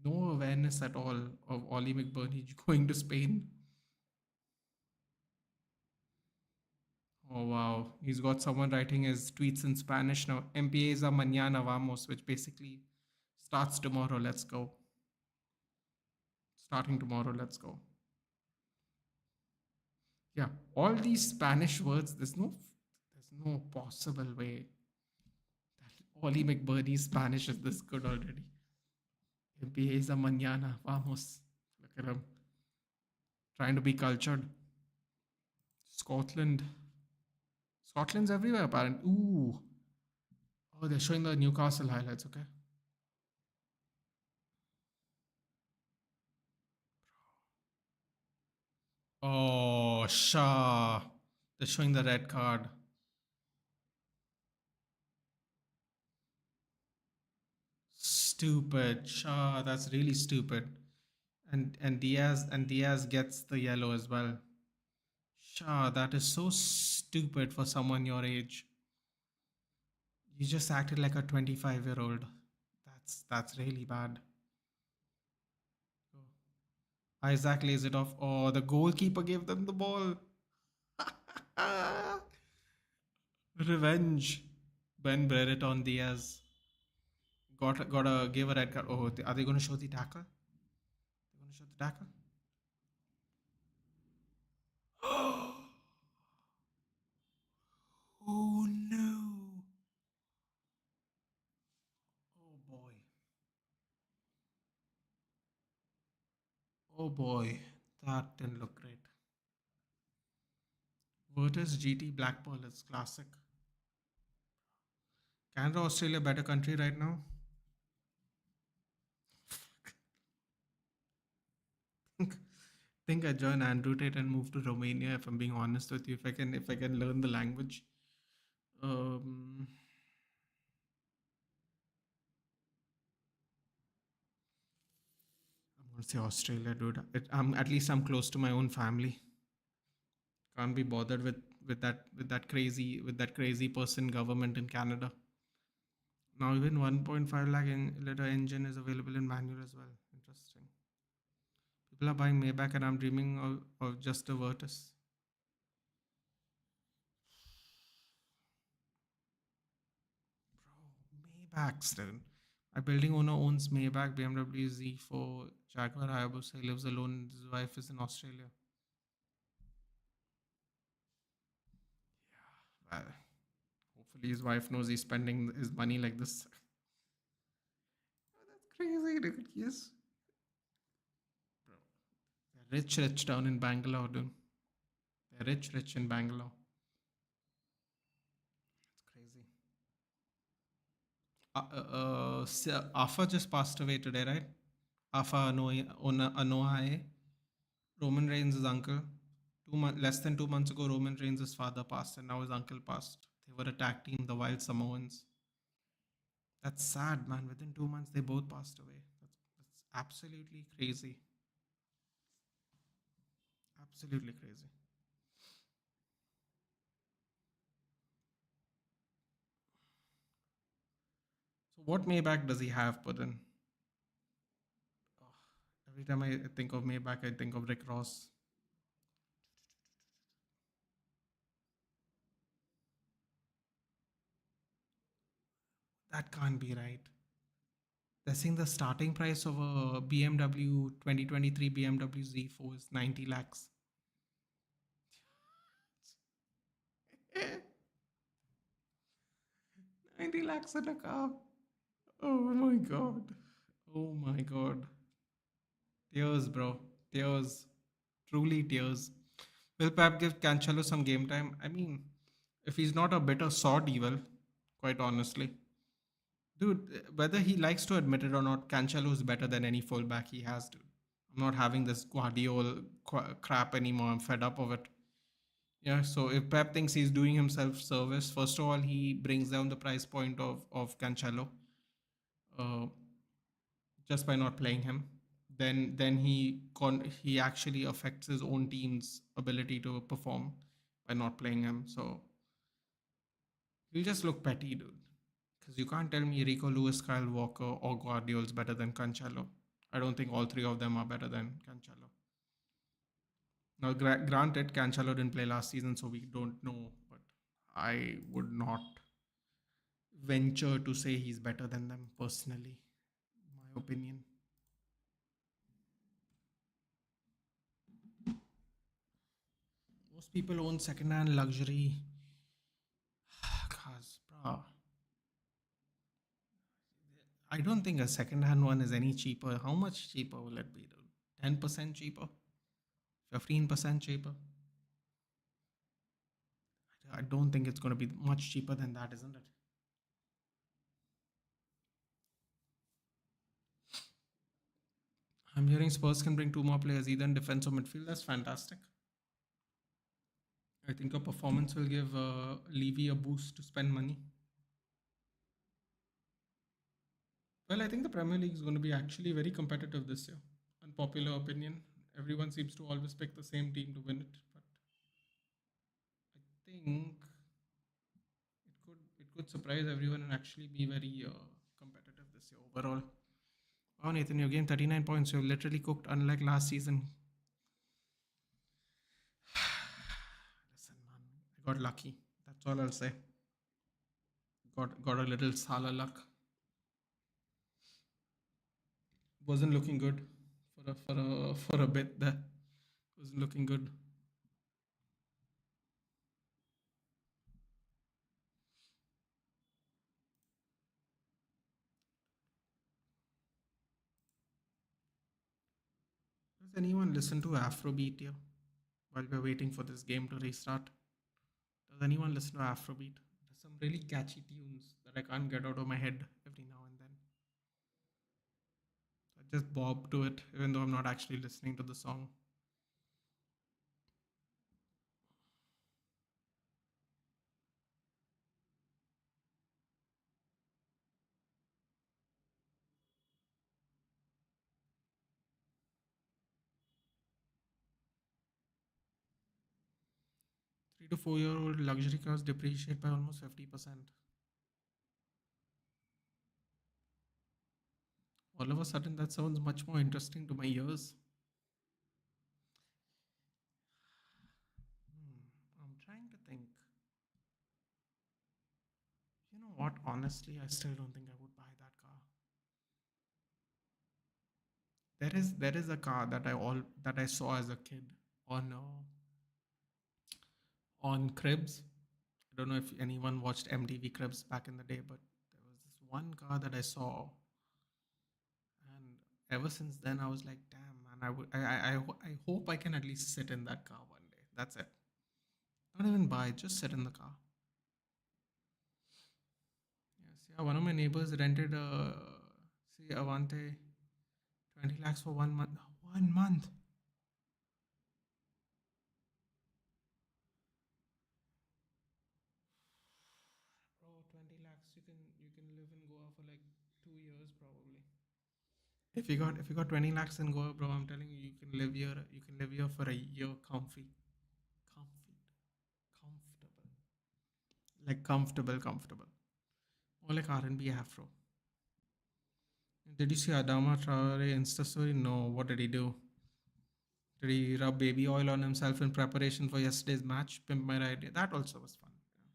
A: No awareness at all of Ollie McBurney going to Spain. Oh wow, he's got someone writing his tweets in Spanish now. Empieza mañana vamos, which basically starts tomorrow. Let's go. Starting tomorrow. Let's go. Yeah, all these Spanish words. There's no possible way that Ollie McBurney's Spanish is this good already. Empieza mañana vamos. Look at him trying to be cultured. Scotland. Scotland's everywhere, apparently. Ooh. Oh, they're showing the Newcastle highlights, okay? Oh, Shah. They're showing the red card. Stupid. Shah, that's really stupid. And Diaz gets the yellow as well. Shah, that is so stupid for someone your age. You just acted like a 25-year-old. That's really bad. Isaac lays it off. Oh, the goalkeeper gave them the ball. Revenge. Ben Brereton Diaz got a gave a red card. Oh, are they going to show the tackle? They're going to show the tackle. Oh no! Oh boy! Oh boy! That didn't look great. Virtus GT Blackpool is classic. Canada, Australia, better country right now. Think I join Andrew Tate and move to Romania. If I'm being honest with you, if I can learn the language. Um, I'm gonna say Australia, dude. At least I'm close to my own family. Can't be bothered with that crazy person government in Canada. Now even 1.5 lakh liter engine is available in manual as well. Interesting. People are buying Maybach and I'm dreaming of just a Virtus. Maybachs, dude. My building owner owns Maybach, BMW Z4, Jaguar, Hayabusa. He lives alone. His wife is in Australia. Well, hopefully his wife knows he's spending his money like this. That's crazy, dude. Yes. Bro, they're rich, rich down in Bangalore, dude. They're rich, rich in Bangalore. It's crazy. Afa just passed away today, right? Afa Anoae, Roman Reigns' uncle. Less than 2 months ago, Roman Reigns' father passed, and now his uncle passed. They were a tag team, the Wild Samoans. That's sad, man. Within 2 months, they both passed away. That's absolutely crazy. Absolutely crazy. So, what Maybach does he have, Putin? Oh, every time I think of Maybach, I think of Rick Ross. That can't be right. They're saying the starting price of a BMW 2023 BMW Z4 is 90 lakhs. 90 lakhs in a car. Oh my god. Oh my god. Tears, bro. Tears. Truly tears. Will Pep give Cancelo some game time? I mean, if he's not a bitter sod evil, quite honestly. Dude, whether he likes to admit it or not, Cancelo is better than any fullback he has, dude. I'm not having this Guardiola crap anymore. I'm fed up of it. Yeah, so if Pep thinks he's doing himself service, first of all, he brings down the price point of Cancelo uh, just by not playing him. Then he actually affects his own team's ability to perform by not playing him. So he'll just look petty, dude. Because you can't tell me Rico Lewis, Kyle Walker, or Guardiola's better than Cancelo. I don't think all three of them are better than Cancelo. Now, granted, Cancelo didn't play last season, so we don't know. But I would not venture to say he's better than them personally. My opinion. Most people own second-hand luxury cars, bro. I don't think a second-hand one is any cheaper. How much cheaper will it be, dude? 10% cheaper? 15% cheaper? I don't think it's going to be much cheaper than that, isn't it? I'm hearing Spurs can bring two more players, either in defense or midfield. That's fantastic. I think a performance will give Levy a boost to spend money. Well, I think the Premier League is going to be actually very competitive this year. Unpopular opinion. Everyone seems to always pick the same team to win it, but I think it could surprise everyone and actually be very competitive this year overall. Wow, Nathan, you gained 39 points. You've literally cooked unlike last season. Listen, man, I got lucky. That's all I'll say. Got a little Salah luck. Wasn't looking good for a bit there. Wasn't looking good. Does anyone listen to Afrobeat here while we're waiting for this game to restart? Does anyone listen to Afrobeat? There's some really catchy tunes that I can't get out of my head every now and then. So I just bob to it, even though I'm not actually listening to the song. 3 to 4 year old luxury cars depreciate by almost 50%. All of a sudden, that sounds much more interesting to my ears. I'm trying to think. You know what? Honestly, I still don't think I would buy that car. There is a car that I saw as a kid on Cribs. I don't know if anyone watched MTV Cribs back in the day, but there was this one car that I saw, and ever since then I was like, damn man, I hope I can at least sit in that car one day. That's it. Not even buy, just sit in the car. Yes, yeah. One of my neighbors rented a see Avante 20 lakhs for 1 month. 1 month. Bro, 20 lakhs you can live in Goa for like 2 years probably. If you got 20 lakhs in Goa, bro, I'm telling you, you can live here for a year comfy, comfortable, like comfortable. Or like R&B Afro. Did you see Adama Traore Insta story? No. What did he do? Did he rub baby oil on himself in preparation for yesterday's match? Pimp my ride. That also was fun. Yeah,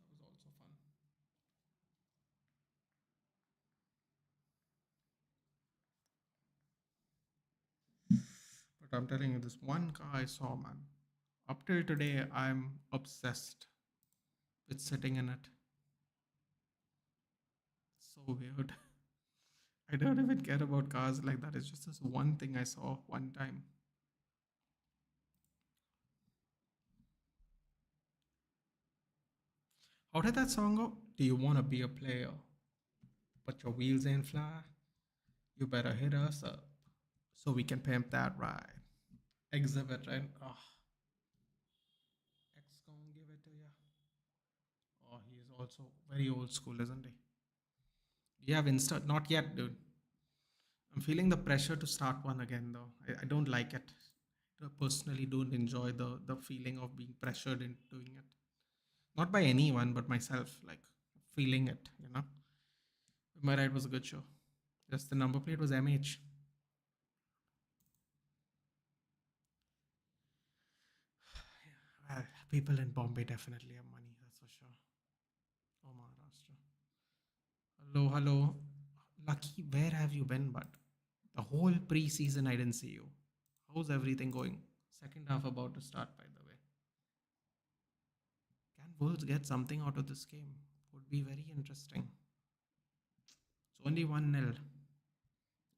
A: that was also fun. But I'm telling you, this one car I saw, man. Up till today, I'm obsessed with sitting in it. It's so weird. I don't even care about cars like that. It's just this one thing I saw one time. How did that song go? Do you want to be a player, but your wheels ain't fly? You better hit us up so we can pimp that ride. Exhibit, right? Oh, X gonna give it to ya. Oh, he is also very old school, isn't he? Do you have Insta? Not yet, dude. I'm feeling the pressure to start one again, though. I don't like it. I personally don't enjoy the feeling of being pressured into doing it. Not by anyone, but myself. Like feeling it, you know. My ride was a good show. Just the number plate was MH. Well, people in Bombay definitely have money, that's for sure. Oh, Maharashtra. Hello, hello. Lucky, where have you been, bud? The whole preseason, I didn't see you. How's everything going? Second half about to start, by the way. Can Wolves get something out of this game? Would be very interesting. It's only 1-0.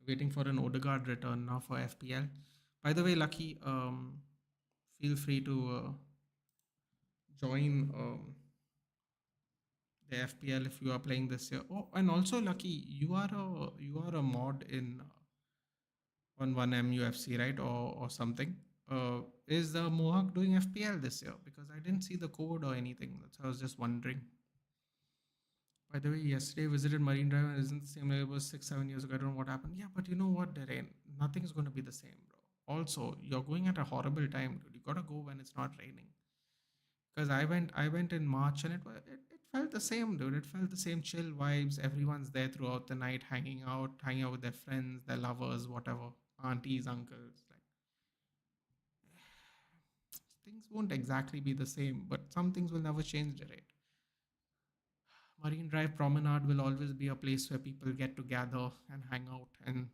A: Waiting for an Odegaard return now for FPL. By the way, Lucky, feel free to join the FPL if you are playing this year. Oh, and also, Lucky, you are a mod in on 1MUFC, right? Or something. Is the Mohawk doing FPL this year? Because I didn't see the code or anything. That's why I was just wondering. By the way, yesterday visited Marine Drive and isn't the same like it was 6, 7 years ago. I don't know what happened. Yeah, but you know what, Darren? Nothing's going to be the same, bro. Also, you're going at a horrible time, dude. You gotta go when it's not raining. Because I went in March and it felt the same, dude. It felt the same chill vibes. Everyone's there throughout the night, hanging out with their friends, their lovers, whatever, aunties, uncles. Like things won't exactly be the same, but some things will never change, right? Marine Drive Promenade will always be a place where people get to gather and hang out and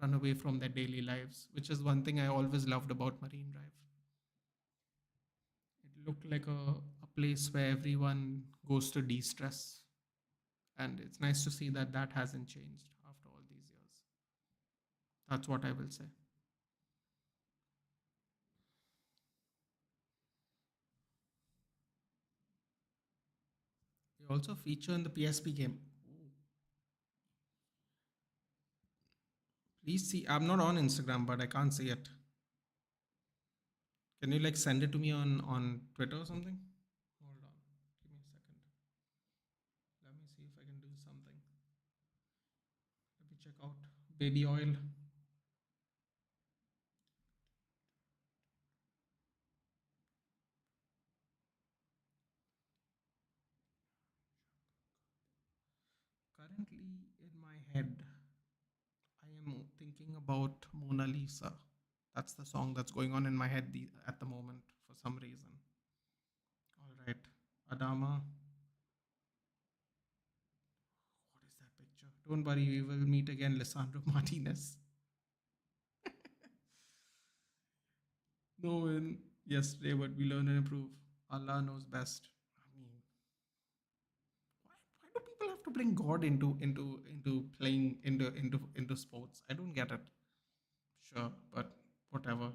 A: run away from their daily lives, which is one thing I always loved about Marine Drive. It looked like a place where everyone goes to de stress. And it's nice to see that that hasn't changed after all these years. That's what I will say. They also feature in the PSP game. Ooh. Please see. I'm not on Instagram, but I can't see it. Can you like send it to me on Twitter or something? Hold on. Give me a second. Let me see if I can do something. Let me check out baby oil. Currently in my head, I am thinking about Mona Lisa. That's the song that's going on in my head at the moment for some reason. All right, Adama. What is that picture? Don't worry, we will meet again, Lisandro Martinez. No win yesterday, but we learn and improve. Allah knows best. I mean, why do people have to bring God into playing into sports? I don't get it. Sure, but whatever.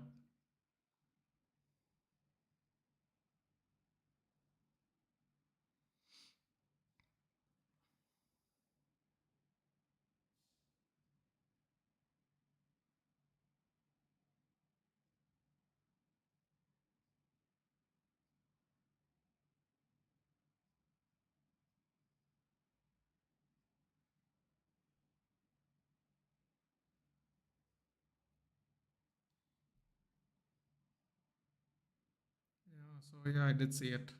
A: Yeah, so yeah, I did see it.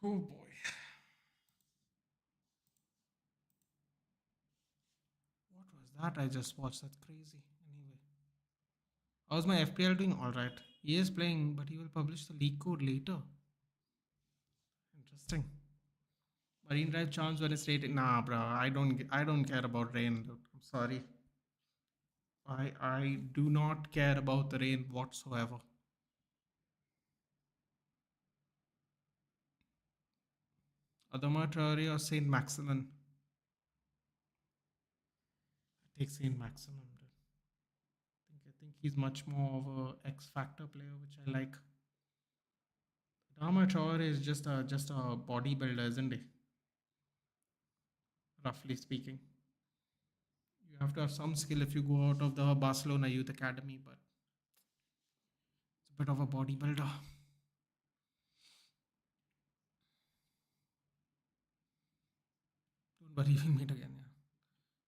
A: Oh boy, what was that? I just watched. That's crazy. Anyway, how's my FPL doing? All right. He is playing, but he will publish the league code later. Interesting. Marine Drive chance when it's rated. Nah, bro. I don't care about rain, dude. I'm sorry. I do not care about the rain whatsoever. Adama Traore or Saint Maximin. I take Saint Maximin, dude. I think he's much more of a X Factor player, which I like. Adama Traore is just a bodybuilder, isn't he? Roughly speaking. You have to have some skill if you go out of the Barcelona Youth Academy, but it's a bit of a bodybuilder. Don't worry, we'll meet again. Yeah.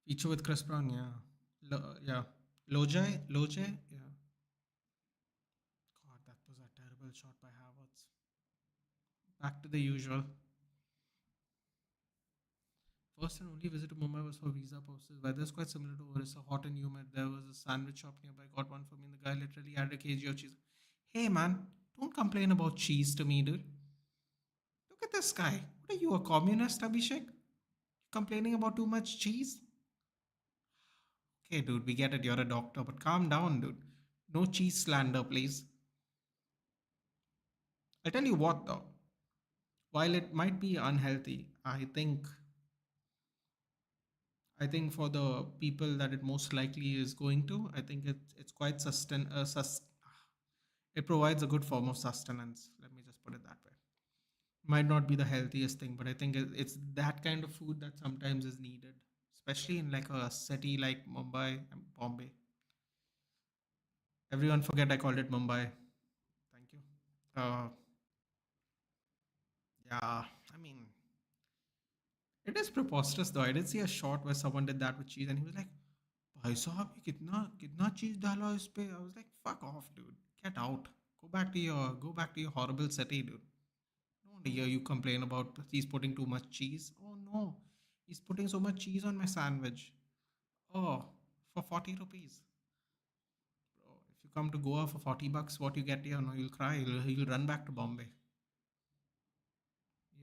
A: Feature with Chris Brown. Yeah. Yeah. Loje. Yeah. God, that was a terrible shot by Havertz. Back to the usual. First and only visit to Mumbai was for visa purposes. Weather's quite similar to Orissa, hot and humid. There was a sandwich shop nearby. Got one for me, and the guy literally added a kg of cheese. Hey man, don't complain about cheese to me, dude. Look at this guy. What are you, a communist, Abhishek? Complaining about too much cheese? Okay, dude, we get it. You're a doctor, but calm down, dude. No cheese slander, please. I tell you what, though, while it might be unhealthy, I think for the people that it most likely is going to, I think it's quite it provides a good form of sustenance. Let me just put it that way. Might not be the healthiest thing, but I think it's that kind of food that sometimes is needed, especially in like a city like Mumbai and Bombay. Everyone forget I called it Mumbai. Thank you. Uh, yeah, I mean, it is preposterous though. I did see a shot where someone did that with cheese, and he was like, "भाई साहब ये कितना cheese डाला इस पे?" I was like, "Fuck off, dude. Get out. Go back to your horrible city, dude. No wonder hear you complain about he's putting too much cheese. Oh no, he's putting so much cheese on my sandwich. Oh, for 40 rupees. Bro, if you come to Goa for 40 bucks, what you get here? No, you'll cry. You'll run back to Bombay.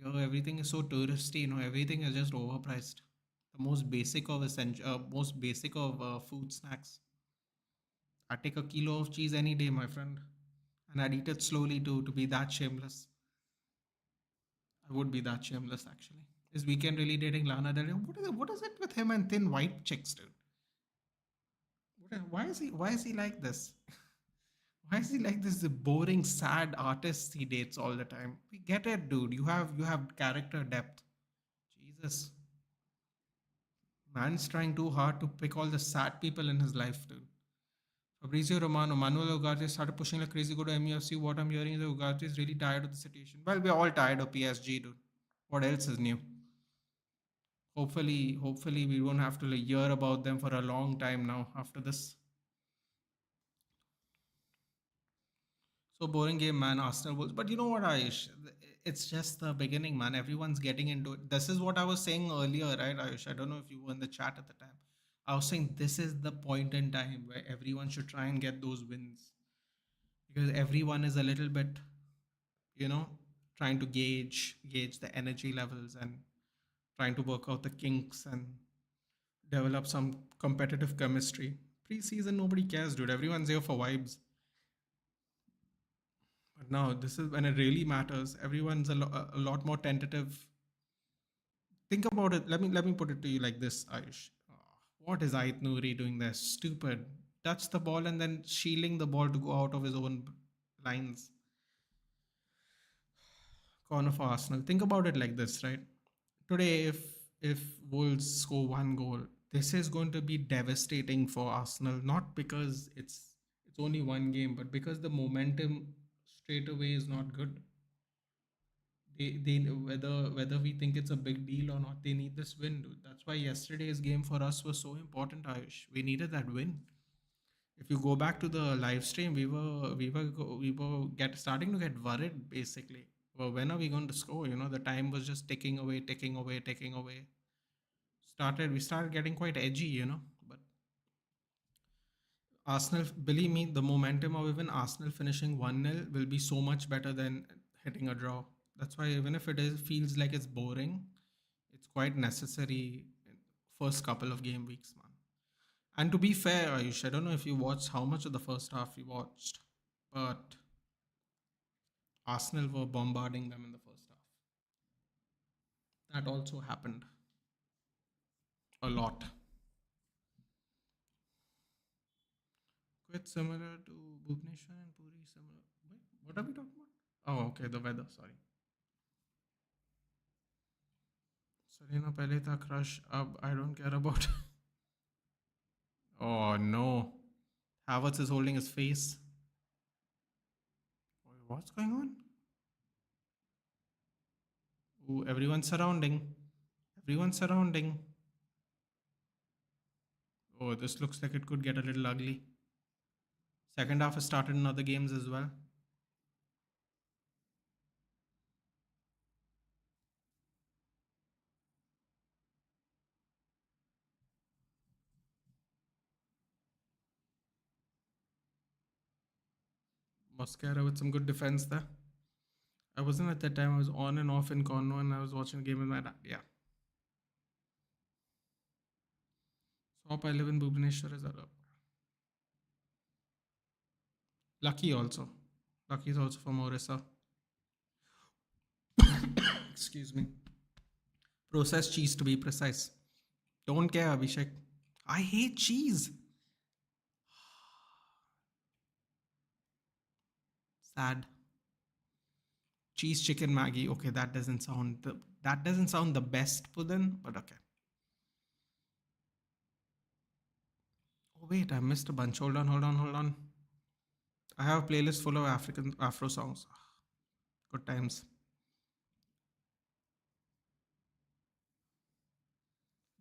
A: Everything is so touristy. Everything is just overpriced. The most basic of food snacks. I take a kilo of cheese any day, my friend, and I'd eat it slowly to be that shameless. I would be that shameless actually. Is Weekend really dating Lana Del Rey? What is it with him and thin white chicks, dude? Why is he like this? Why is he like this boring, sad artist he dates all the time? We get it, dude. You have character depth. Jesus. Man's trying too hard to pick all the sad people in his life, dude. Fabrizio Romano, Manuel Ugarte started pushing like crazy go to MUFC. What I'm hearing is that Ugarte is really tired of the situation. Well, we're all tired of PSG, dude. What else is new? Hopefully, we won't have to like hear about them for a long time now after this. So boring game, man. Arsenal Wolves. But you know what, Ayush? It's just the beginning, man. Everyone's getting into it. This is what I was saying earlier, right, Ayush? I don't know if you were in the chat at the time. I was saying this is the point in time where everyone should try and get those wins because everyone is a little bit, you know, trying to gauge the energy levels and trying to work out the kinks and develop some competitive chemistry. Preseason, nobody cares, dude. Everyone's here for vibes. But now this is when it really matters. Everyone's a lot more tentative. Think about it. Let me put it to you like this, Ayush. What is Ait Nouri doing there? Stupid. Touch the ball and then shielding the ball to go out of his own lines. Corner for Arsenal. Think about it like this, right? Today, if Wolves score one goal, this is going to be devastating for Arsenal. Not because it's only one game, but because the momentum straight away is not good. They whether we think it's a big deal or not, they need this win, dude. That's why yesterday's game for us was so important, Ayush. We needed that win. If you go back to the live stream, we were get starting to get worried basically. Well, when are we going to score? The time was just ticking away, ticking away, ticking away. We started getting quite edgy, but Arsenal, believe me, the momentum of even Arsenal finishing 1-0 will be so much better than hitting a draw. That's why even if feels like it's boring, it's quite necessary in first couple of game weeks, man. And to be fair, Ayush, I don't know if you watched how much of the first half you watched, but Arsenal were bombarding them in the first half. That also happened a lot. Quite similar to Bhubaneswar and Puri. Similar. Wait, what are we talking about? Oh, okay, the weather. Sorry. Serena पहले था crush. Ab I don't care about. Oh no. Havertz is holding his face. What's going on? Ooh, everyone's surrounding. Everyone's surrounding. Oh, this looks like it could get a little ugly. Second half has started in other games as well. Oscar with some good defense there. I wasn't at that time. I was on and off in Cornwall and I was watching a game with my dad. Yeah. Shop I live in Bhubaneswar is up. Lucky also. Lucky is also from Orissa. Excuse me. Processed cheese to be precise. Don't care, Abhishek. I hate cheese. Sad. Cheese chicken Maggie. Okay, that doesn't sound the best pudding, but okay. Oh wait, I missed a bunch. Hold on. I have a playlist full of African Afro songs. Good times.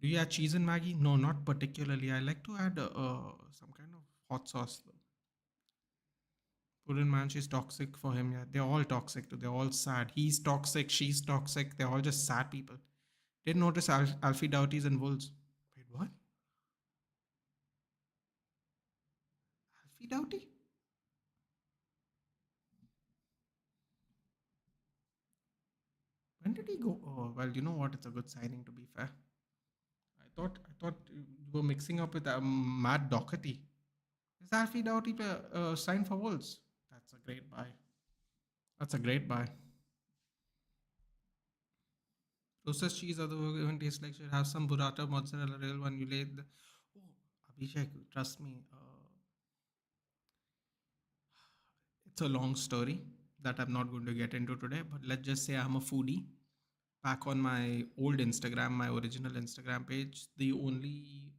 A: Do you add cheese in Maggie? No, not particularly. I like to add some kind of hot sauce. Puddin man, she's toxic for him. Yeah, they're all toxic too. They're all sad. He's toxic. She's toxic. They're all just sad people. Didn't notice Alfie Doughty's and Wolves. Wait, what? Alfie Doughty? When did he go? Oh, well, you know what? It's a good signing to be fair. I thought you were mixing up with Matt Doherty. Is Alfie Doughty signed for Wolves? That's a great buy. That's a great buy. Processed cheese, although even tastes like should have some burrata mozzarella, real one. You laid the. Oh, Abhishek, trust me. It's a long story that I'm not going to get into today, but let's just say I'm a foodie. Back on my old Instagram, my original Instagram page, the only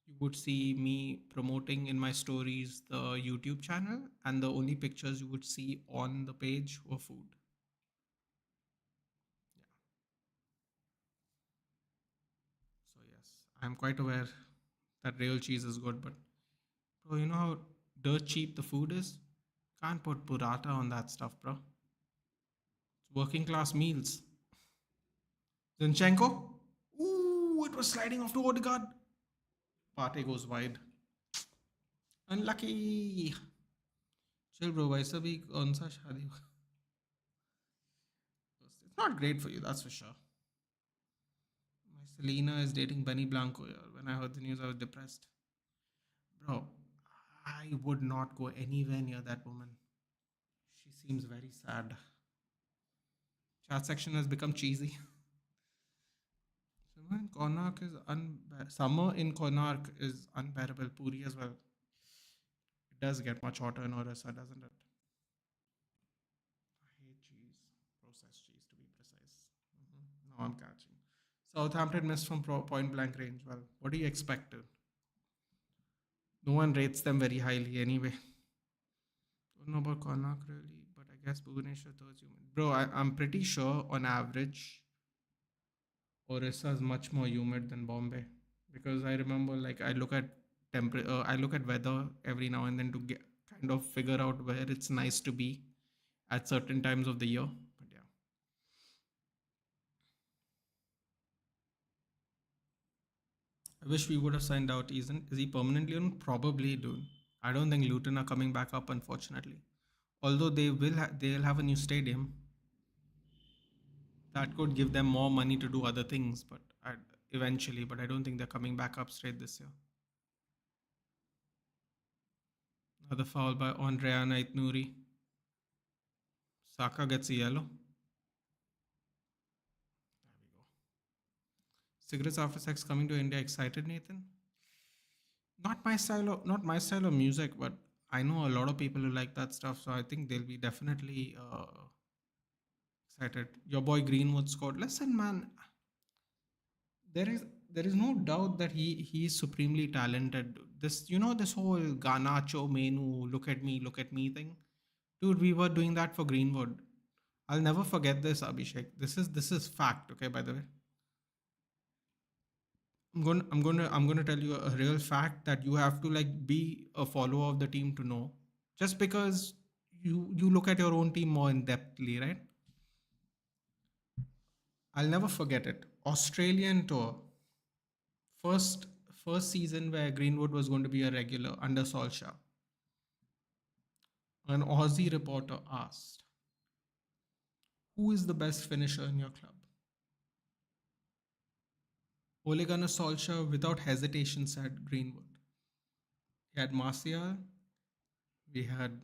A: you would see me promoting in my stories the YouTube channel, and the only pictures you would see on the page were food. Yeah. So yes, I'm quite aware that real cheese is good, but bro, you know how dirt cheap the food is? Can't put burrata on that stuff, bro. It's working class meals. Zinchenko? Ooh, it was sliding off to Odegaard. Partey goes wide. Unlucky. Chill bro, वैसा भी कौन सा शादी It's not great for you, that's for sure. My Selena is dating Benny Blanco. Yeah. When I heard the news, I was depressed. Bro, I would not go anywhere near that woman. She seems very sad. Chat section has become cheesy. Summer in Konark is unbearable. Puri as well. It does get much hotter in Orissa, doesn't it? I hate cheese. Processed cheese, to be precise. Now I'm catching. Southampton missed from point blank range. Well, what do you expect? No one rates them very highly anyway. Don't know about Connaught really, but I guess Bhubaneswar throws humid. Bro, I'm pretty sure on average, Orissa is much more humid than Bombay because I remember like I look at weather every now and then to get kind of figure out where it's nice to be at certain times of the year. But yeah, I wish we would have signed out. Isn't is he permanently on? Probably, dude. I don't think Luton are coming back up, unfortunately. Although they'll have a new stadium that could give them more money to do other things, but eventually. But I don't think they're coming back up straight this year. Another foul by Andrea Knight Nouri. Saka gets a yellow. There we go. Cigarettes after sex coming to India. Excited, Nathan? Not my style of music, but I know a lot of people who like that stuff, so I think they'll be definitely excited. Your boy Greenwood scored. Listen, man, there is there is no doubt that he is supremely talented. This whole Ganacho menu, look at me thing, dude. We were doing that for Greenwood. I'll never forget this, Abhishek. This is fact. Okay, by the way, I'm gonna tell you a real fact that you have to like be a follower of the team to know. Just because you look at your own team more in depthly, right? I'll never forget it. Australian tour, first first season where Greenwood was going to be a regular under Solskjaer. An Aussie reporter asked, "Who is the best finisher in your club?" Ole Gunnar Solskjaer, without hesitation, said Greenwood. We had Martial, we had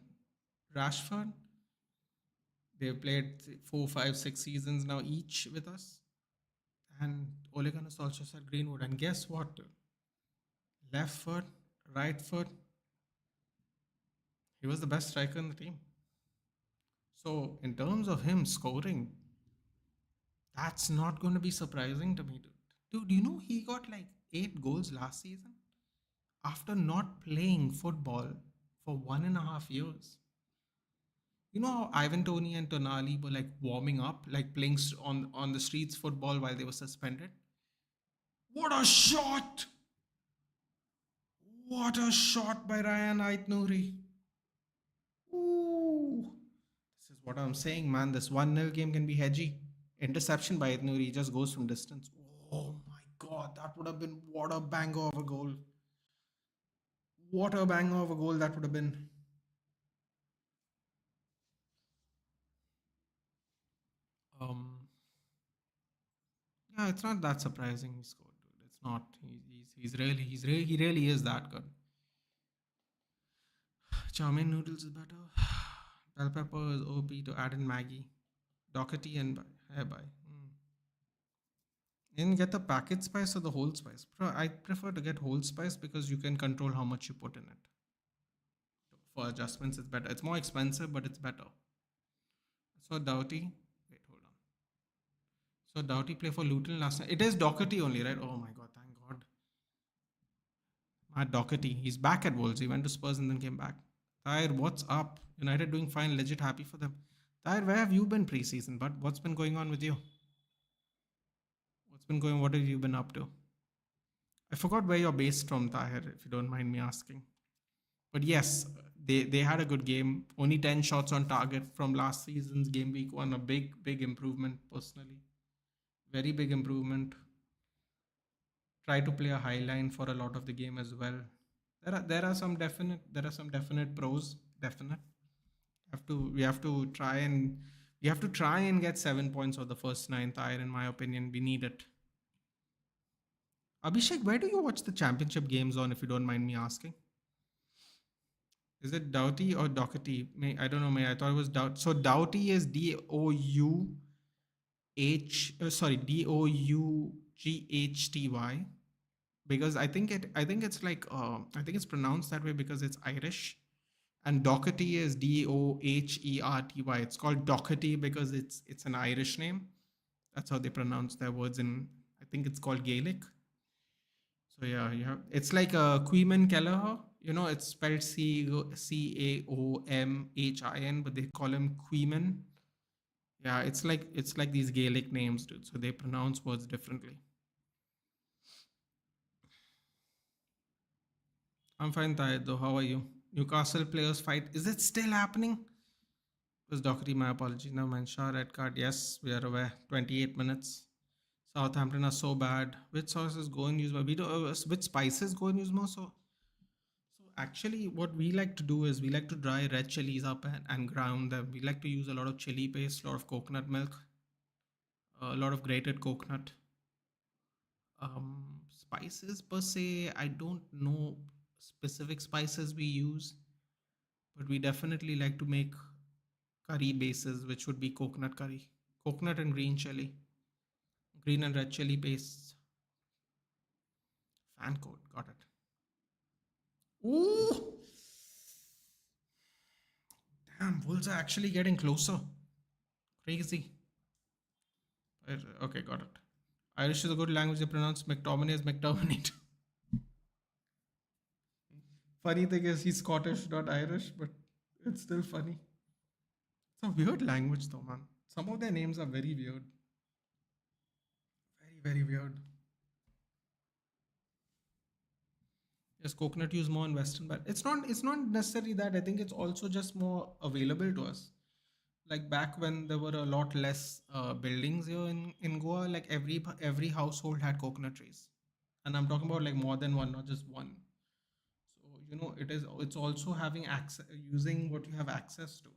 A: Rashford. They've played 4, 5, 6 seasons now each with us. And Ole Gunnar Solskjaer said Greenwood. And guess what? Left foot, right foot. He was the best striker in the team. So, in terms of him scoring, that's not going to be surprising to me, dude. Dude, you know he got like 8 goals last season after not playing football for 1.5 years. You know how Ivan Tony and Tonali were like warming up, like playing on the streets football while they were suspended? What a shot! What a shot by Ryan Aitnouri. Ooh. This is what I'm saying, man. This 1-0 game can be hedgy. Interception by Aitnouri just goes from distance. Oh my god, that would have been what a banger of a goal. What a banger of a goal that would have been. Um, yeah, it's not that surprising he scored, dude. It's not. He really is that good. Chow mein noodles is better. Bell pepper is OP to add in Maggie. Doherty and hair by. You can get the packet spice or the whole spice. I prefer to get whole spice because you can control how much you put in it. For adjustments, it's better. It's more expensive, but it's better. So Doughty, wait, hold on. So Doughty play for Luton last night. It is Doherty only, right? Oh my god, thank God. Matt Doherty, he's back at Wolves. He went to Spurs and then came back. Tyre, what's up? United doing fine, legit happy for them. Tyre, where have you been pre-season? But what's been going on with you? What have you been up to? I forgot where you're based from, Tahir, if you don't mind me asking. But yes, they had a good game. Only 10 shots on target from last season's game week 1. A big improvement personally. Very big improvement. Try to play a high line for a lot of the game as well. There are some definite pros. Definite. We have to try and get 7 points of the first 9th tire. In my opinion, we need it. Abhishek, where do you watch the championship games on, if you don't mind me asking? Is it Doughty or Doherty? I don't know. I thought it was Doughty. So Doughty is Doughty, because I think it's pronounced that way because it's Irish, and Doherty is Doherty. It's called Doherty because it's an Irish name. That's how they pronounce their words in. I think it's called Gaelic. So yeah, it's like Queeman Kelleher. You know, it's spelled Caomhin, but they call him Queeman. Yeah, it's like these Gaelic names, dude. So they pronounce words differently. I'm fine, Tayed, though. How are you? Newcastle players fight. Is it still happening? It was Dockery, my apology. No, man. Shah, red card. Yes, we are aware. 28 minutes. Southampton are so bad. Which sauces go and use more? We do which spices go and use more? So actually, what we like to do is we like to dry red chilies up and ground them. We like to use a lot of chili paste, a lot of coconut milk, a lot of grated coconut. Spices per se, I don't know specific spices we use, but we definitely like to make curry bases, which would be coconut curry, coconut and green chili, green and red chili pastes. Fan code, got it. Ooh, damn, Wolves are actually getting closer. Crazy. Okay, got it. Irish is a good language. They pronounce McTominay as McTominay. Funny thing is, he's Scottish, not Irish, but it's still funny. It's a weird language, though, man. Some of their names are very weird. Very weird. Yes, coconut use more in Western, but it's not necessarily that. I think it's also just more available to us. Like back when there were a lot less buildings here in Goa, like every household had coconut trees, and I'm talking about like more than one, not just one. So it's also having access, using what you have access to,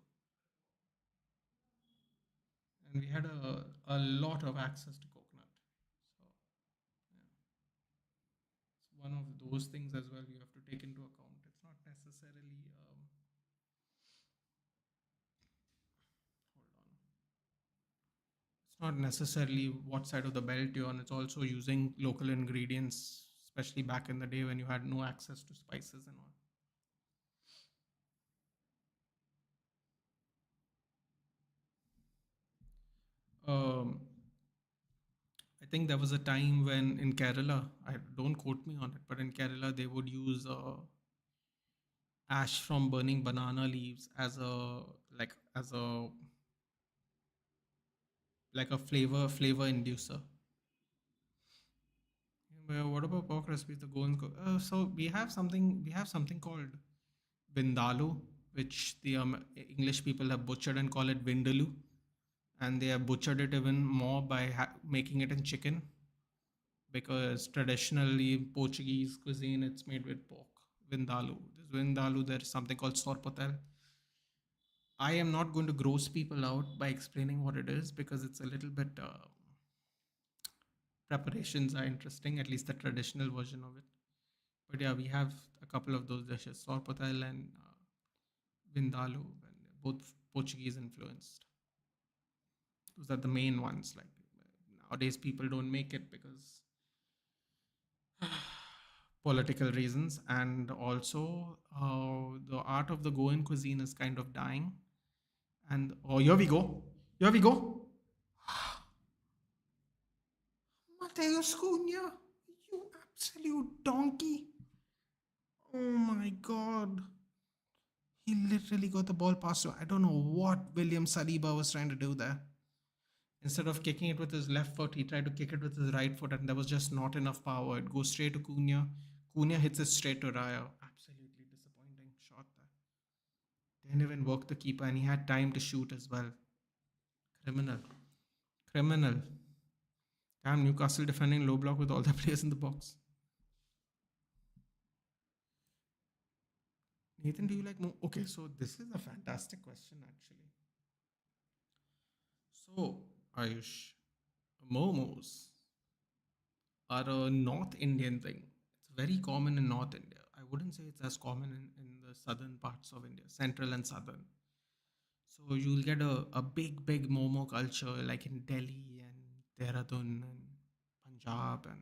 A: and we had a lot of access to coconut. So yeah, it's one of those things as well you have to take into account. It's not necessarily hold on. It's not necessarily what side of the belt you're on. It's also using local ingredients, especially back in the day when you had no access to spices and all. I think there was a time when in Kerala, I don't quote me on it, but in Kerala they would use ash from burning banana leaves as a as a flavor inducer. Well, what about pork recipes? The golden so we have something called Vindaloo, which the English people have butchered and call it Vindaloo, and they have butchered it even more by making it in chicken, because traditionally in Portuguese cuisine it's made with pork. Vindaloo. This Vindaloo, there's something called sorpotel. I am not going to gross people out by explaining what it is because it's a little bit preparations are interesting, at least the traditional version of it. But yeah, we have a couple of those dishes, sorpotel and Vindaloo, and both Portuguese influenced. Those are the main ones. Like nowadays, people don't make it because political reasons, and also the art of the Goan cuisine is kind of dying. And oh, here we go. Here we go. Mateus Cunha, you absolute donkey. Oh my god. He literally got the ball past him. I don't know what William Saliba was trying to do there. Instead of kicking it with his left foot, he tried to kick it with his right foot, and there was just not enough power. It goes straight to Cunha. Cunha hits it straight to Raya. Absolutely disappointing shot there. Didn't even work the keeper, and he had time to shoot as well. Criminal. Criminal. Damn, Newcastle defending low block with all the players in the box. Nathan, do you like more? Okay, so this is a fantastic question, actually. So, Ayush, momos are a North Indian thing. It's very common in North India. I wouldn't say it's as common in the southern parts of India, central and southern. So you'll get a big momo culture like in Delhi and Dehradun and Punjab and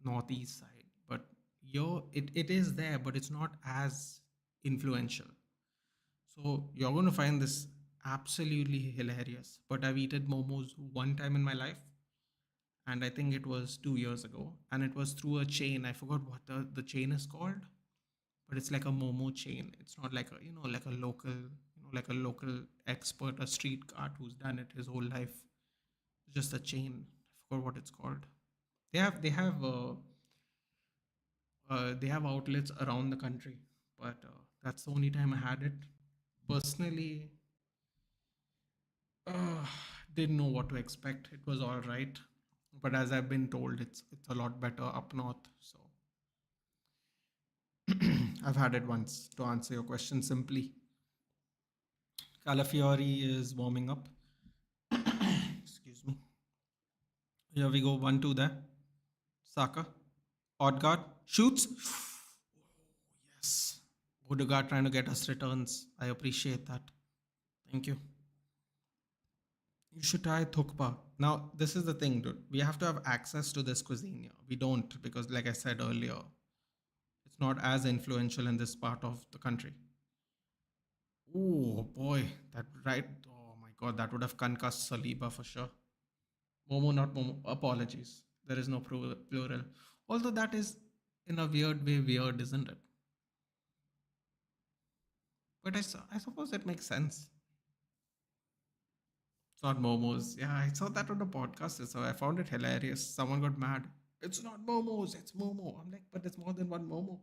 A: northeast side. But it is there, but it's not as influential. So you're going to find this absolutely hilarious. But I've eaten momos one time in my life, and I think it was 2 years ago, and it was through a chain. I forgot what the chain is called, but it's like a momo chain. It's not like a like a local like a local expert, a street cart who's done it his whole life. It's just a chain. I forgot what it's called. They have outlets around the country, but that's the only time I had it. Personally, uh, didn't know what to expect. It was all right, but as I've been told, it's a lot better up north. So I've had it once. To answer your question simply, Calafiori is warming up. Excuse me. Here we go. 1-2 there. Saka. Odegaard shoots. Yes. Odegaard trying to get us returns. I appreciate that. Thank you. You should try Thukpa. Now, this is the thing, dude. We have to have access to this cuisine here. We don't because, like I said earlier, it's not as influential in this part of the country. Oh boy, that right. Oh my god, that would have concussed Saliba for sure. Momo, not Momo. Apologies. There is no plural. Although that is, in a weird way, weird, isn't it? But I suppose it makes sense. It's not momos. Yeah, I saw that on a podcast, so I found it hilarious. Someone got mad. It's not momos, it's momo. I'm like, but it's more than one momo.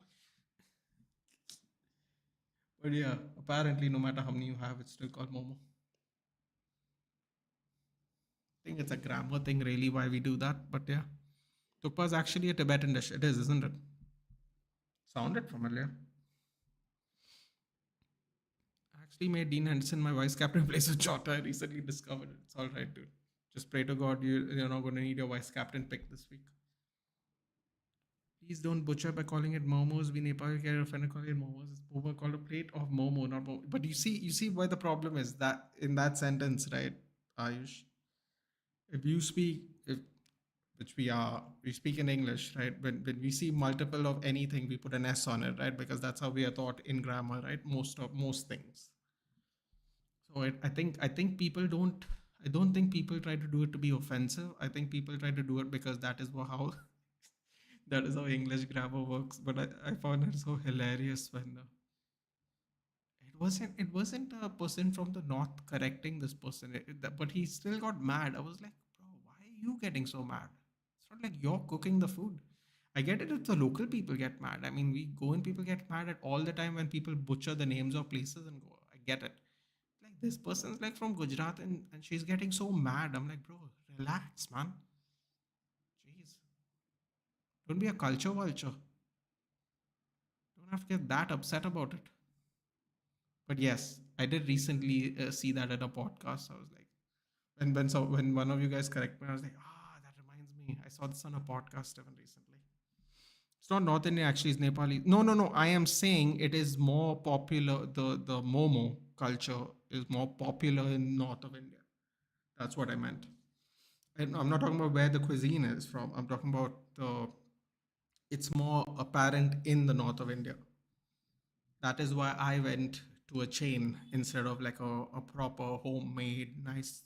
A: But yeah, apparently, no matter how many you have, it's still called momo. I think it's a grammar thing, really, why we do that. But yeah, tukpa is actually a Tibetan dish. It is, isn't it? Sounded familiar. I actually made Dean Henderson my vice captain in place of Jota. I recently discovered it. It's all right, dude. Just pray to God you're not going to need your vice captain pick this week. Please don't butcher by calling it momos. We Nepali get offended calling it momos. It's Momo called a plate of momo, not momo. But you see why the problem is that in that sentence, right, Ayush? If you speak, if which we speak in English, right? When we see multiple of anything, we put an S on it, right? Because that's how we are taught in grammar, right? Most things. So I think people don't. I don't think people try to do it to be offensive. I think people try to do it because that is how that is how English grammar works. But I found it so hilarious when it wasn't a person from the north correcting this person, but he still got mad. I was like, bro, why are you getting so mad? It's not like you're cooking the food. I get it if the local people get mad. I mean, we go and people get mad at all the time when people butcher the names of places and go. I get it. Like this person's like from Gujarat and she's getting so mad. I'm like, bro, relax, man. Jeez, don't be a culture vulture. Don't have to get that upset about it. But yes, I did recently see that at a podcast. I was like, when one of you guys correct me, I was like, that reminds me. I saw this on a podcast even recently. It's not North Indian actually, it's Nepali. No, no, no. I am saying it is more popular. The Momo culture is more popular in north of India. That's what I meant. And I'm not talking about where the cuisine is from. I'm talking about the. It's more apparent in the north of India. That is why I went to a chain instead of like a proper homemade nice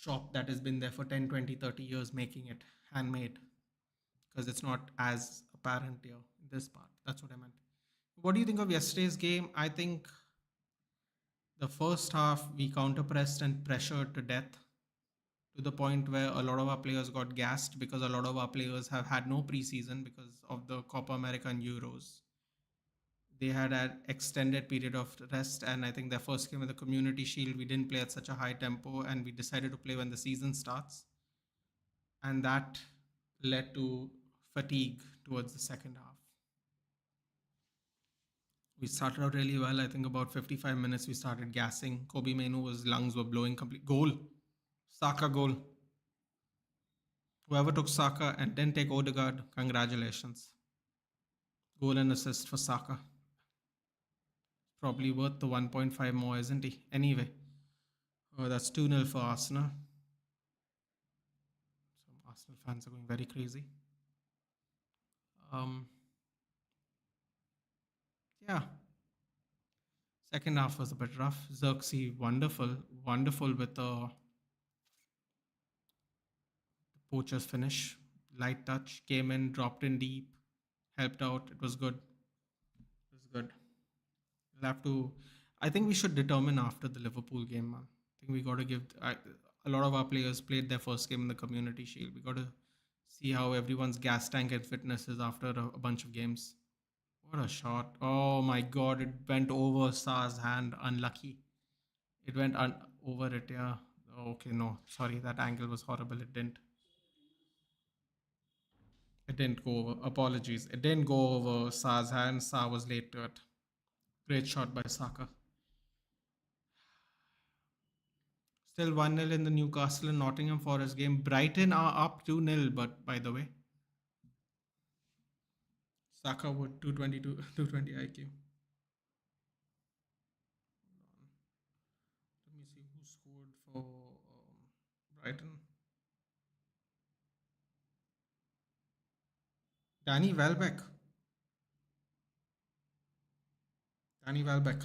A: shop that has been there for 10, 20, 30 years making it handmade, because it's not as apparent here in this part. That's what I meant. What do you think of yesterday's game? I think the first half we counter-pressed and pressured to death, to the point where a lot of our players got gassed because a lot of our players have had no preseason because of the Copa America and Euros. They had an extended period of rest, and I think their first game of the Community Shield, we didn't play at such a high tempo, and we decided to play when the season starts, and that led to fatigue towards the second half. We started out really well. I think about 55 minutes we started gassing. Kobe Mainoo's lungs were blowing complete. Goal. Saka goal. Whoever took Saka and didn't take Odegaard, congratulations. Goal and assist for Saka. Probably worth the 1.5 more, isn't he? Anyway, that's 2-0 for Arsenal. Some Arsenal fans are going very crazy. Um, yeah, second half was a bit rough. Xerxes, wonderful, wonderful with the poacher's finish. Light touch, came in, dropped in deep, helped out. It was good. It was good. We'll have to. I think we should determine after the Liverpool game, man. I think we got to give. A lot of our players played their first game in the Community Shield. We got to see how everyone's gas tank and fitness is after a bunch of games. What a shot! Oh my God! It went over Sa's hand. Unlucky. It went over it. Yeah. Okay. No. Sorry. That angle was horrible. It didn't. It didn't go over. Apologies. It didn't go over Sa's hand. Sa was late to it. Great shot by Saka. Still 1-0 in the Newcastle and Nottingham Forest game. Brighton are up 2-0, but by the way, Saka would 220 IQ. Let me see who scored for Brighton. Danny Welbeck. Danny Welbeck.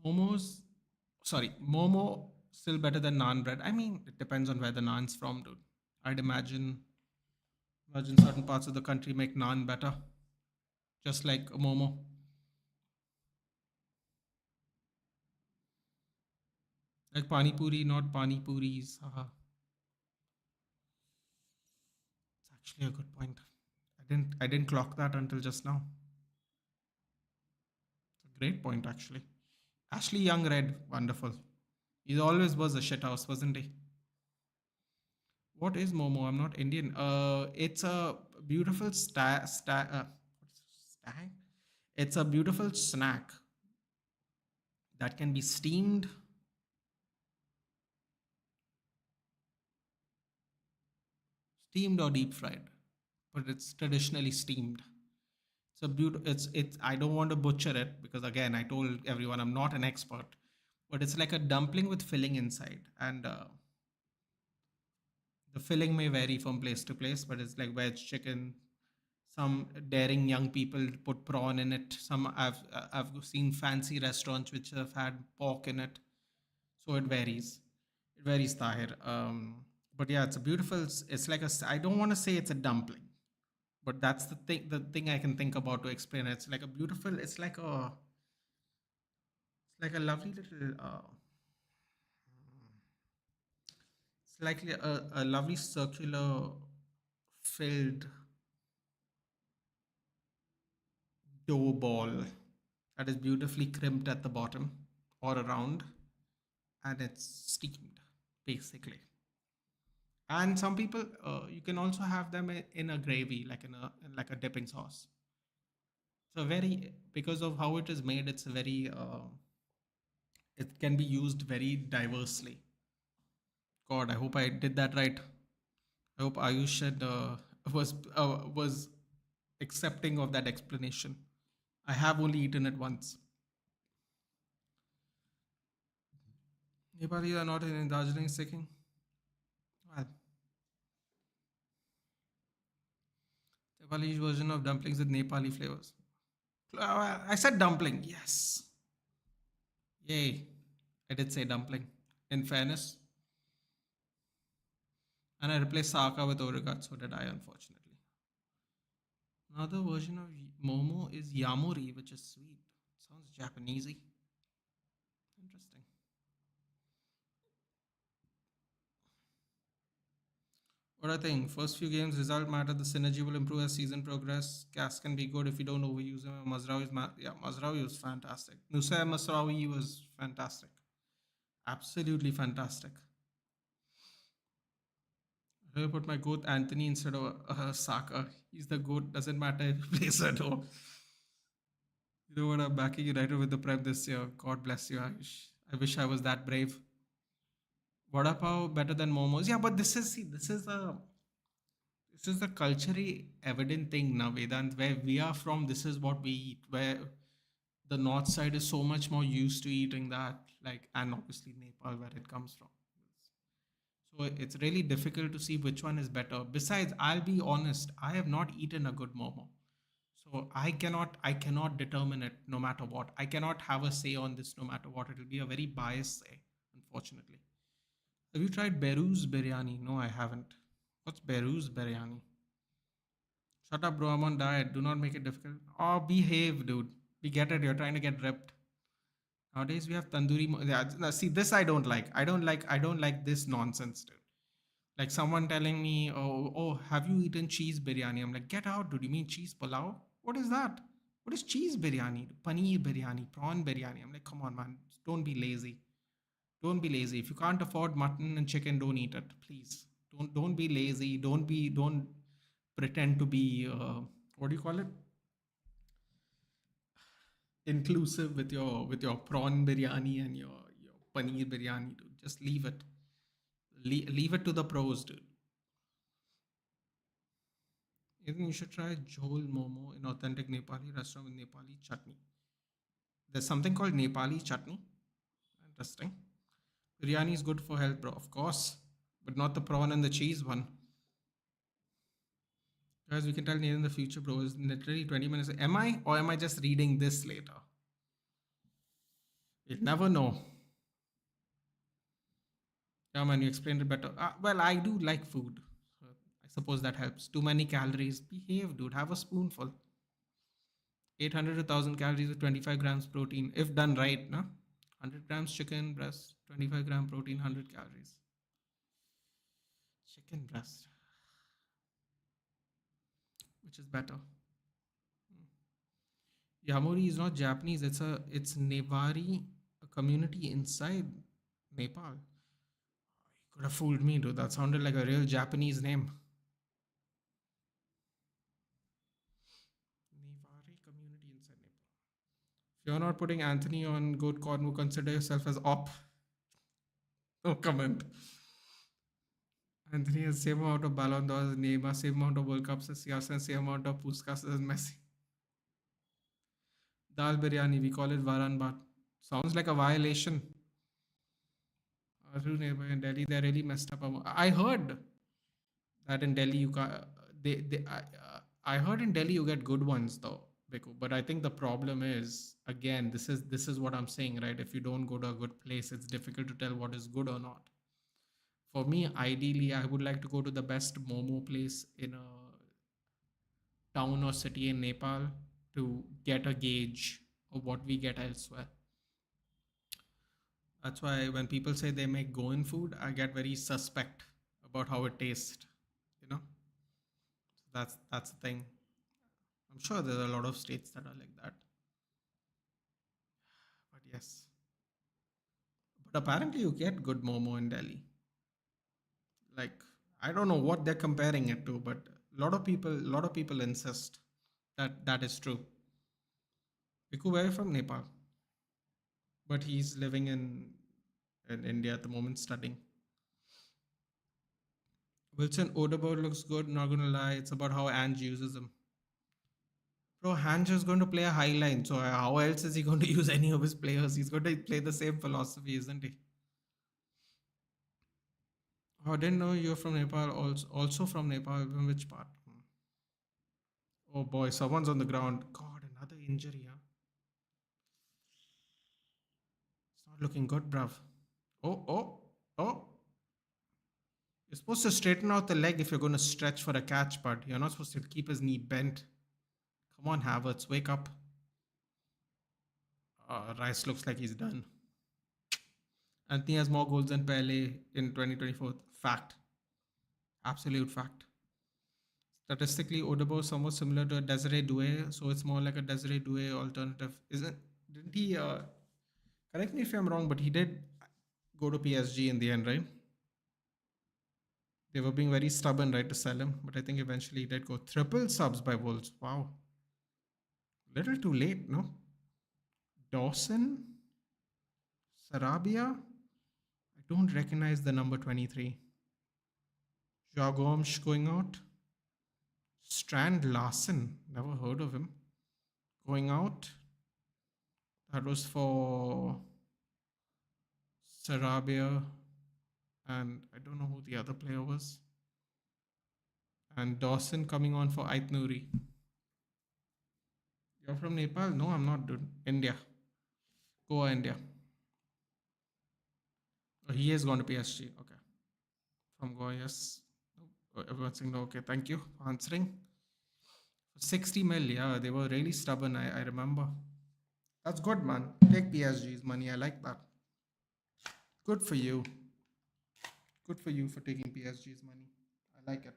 A: Momo still better than naan bread. I mean, it depends on where the naan's from, dude. I'd imagine certain parts of the country make naan better, just like a momo. Like pani puri, not pani puris. Haha. It's actually a good point. I didn't clock that until just now. It's a great point actually. Ashley Young Red, wonderful. He always was a shithouse, wasn't he? What is momo? I'm not Indian. It's a beautiful stag. It's a beautiful snack that can be steamed or deep fried, but it's traditionally steamed. It's a beautiful. It's. I don't want to butcher it because again, I told everyone I'm not an expert, but it's like a dumpling with filling inside, and the filling may vary from place to place, but it's like veg chicken. Some daring young people put prawn in it. Some I've seen fancy restaurants which have had pork in it. So it varies. It varies, Tahir. But yeah, it's a beautiful. It's like a. I don't want to say it's a dumpling, but that's the thing. The thing I can think about to explain it. It's like a beautiful. It's like a. It's like a lovely little. It's like a lovely circular filled dough ball that is beautifully crimped at the bottom or around, and it's steamed basically. And some people, you can also have them in a gravy, like in a dipping sauce. So very because of how it is made, it's very it can be used very diversely. God, I hope I did that right. I hope Ayush was accepting of that explanation. I have only eaten it once. Nepali are not in Darjeeling, Sikkim. Well, Nepali version of dumplings with Nepali flavors. I said dumpling. Yes. Yay. I did say dumpling. In fairness. And I replaced Saka with Oregat, so did I, unfortunately. Another version of Momo is Yamuri, which is sweet. Sounds Japanesey. Interesting. What I think, first few games, result matter. The synergy will improve as season progress. Gas can be good if you don't overuse him. Mazraoui was fantastic. Nusair Mazraoui was fantastic. Absolutely fantastic. I will put my goat Anthony instead of Saka. He's the goat. Doesn't matter if he plays at all. You know what? I'm backing United with the Prem this year. God bless you, Ayush. I wish I was that brave. Vada pav better than momos. Yeah, but this is a culturally evident thing now, Vedant. Where we are from, this is what we eat. Where the north side is so much more used to eating that, like, and obviously Nepal, where it comes from. So it's really difficult to see which one is better. Besides, I'll be honest, I have not eaten a good momo. So I cannot determine it no matter what. I cannot have a say on this no matter what. It'll be a very biased say, unfortunately. Have you tried Beru's biryani? No, I haven't. What's Beru's biryani? Shut up, bro. I'm on diet. Do not make it difficult. Oh, behave, dude. We get it. You're trying to get ripped. Nowadays we have tandoori. Yeah, see, this I don't like. I don't like this nonsense, dude. Like someone telling me, oh, have you eaten cheese biryani? I'm like, get out, dude. You mean cheese pulao? What is that? What is cheese biryani? Paneer biryani, prawn biryani. I'm like, come on, man. Don't be lazy. Don't be lazy. If you can't afford mutton and chicken, don't eat it, please. Don't be lazy. Don't pretend to be what do you call it? Inclusive with your prawn biryani and your paneer biryani, dude. Just leave it. Leave it to the pros, dude. I think you should try Jhol Momo in authentic Nepali restaurant with Nepali chutney. There's something called Nepali chutney. Interesting. Biryani is good for health, bro. Of course, but not the prawn and the cheese one. Guys, we can tell Neil in the future, bro. Is literally 20 minutes. Am I or am I just reading this later? You'll never know. Yeah, man, you explained it better. Well, I do like food. So I suppose that helps. Too many calories. Behave, dude. Have a spoonful. 800 to 1000 calories with 25 grams protein if done right, no? 100 grams chicken breast, 25-gram protein, 100 calories. Chicken breast, which is better? Yamuri is not Japanese. It's Nevari, a community inside Nepal. Could have fooled me, dude. That sounded like a real Japanese name. Newari community inside Nepal. If you're not putting Anthony on Goat Corn, consider yourself as op. No comment. Anthony has same amount of Ballon d'Ors as Neymar, same amount of World Cups as Siasen, same amount of Puskas as Messi. Dal biryani, we call it Varan Bhat. Sounds like a violation. True neighbor in Delhi, they're really messed up. I heard that in Delhi you can I heard in Delhi you get good ones though, Biku. But I think the problem is again this is what I'm saying, right? If you don't go to a good place, it's difficult to tell what is good or not. For me, ideally, I would like to go to the best momo place in a town or city in Nepal to get a gauge of what we get elsewhere. That's why when people say they make Goan food, I get very suspect about how it tastes. You know, that's the thing. I'm sure there are a lot of states that are like that, but yes. But apparently, you get good momo in Delhi. Like I don't know what they're comparing it to, but a lot of people insist that that is true. Biku, where are you from? Nepal, but he's living in India at the moment studying. Wilson Odegaard looks good. Not gonna lie, it's about how Ange uses him. Bro, Ange is going to play a high line, so how else is he going to use any of his players? He's going to play the same philosophy, isn't he? Oh, I didn't know you're from Nepal. Also from Nepal. From which part? Oh boy, someone's on the ground. God, another injury, huh? It's not looking good, bruv. Oh. You're supposed to straighten out the leg if you're going to stretch for a catch, but you're not supposed to keep his knee bent. Come on, Havertz, wake up. Rice looks like he's done. Anthony has more goals than Pele in 2024. Fact. Absolute fact. Statistically, Odebo is somewhat similar to a Desiree Doué, so it's more like a Desiree Doué alternative. Isn't didn't he correct me if I'm wrong, but he did go to PSG in the end, right? They were being very stubborn, right, to sell him, but I think eventually he did go. Triple subs by Wolves. Wow. Little too late, no? Dawson? Sarabia? I don't recognize the number 23. Jagomsh going out. Strand Larson. Never heard of him. Going out. That was for Sarabia. And I don't know who the other player was. And Dawson coming on for Ait Nouri. You're from Nepal? No, I'm not, dude. India. Goa, India. Oh, he has gone to PSG. Okay. From Goa, yes. Oh, everyone's saying no. Okay, thank you for answering. 60 mil, yeah. They were really stubborn, I remember. That's good, man. Take PSG's money. I like that. Good for you. Good for you for taking PSG's money. I like it.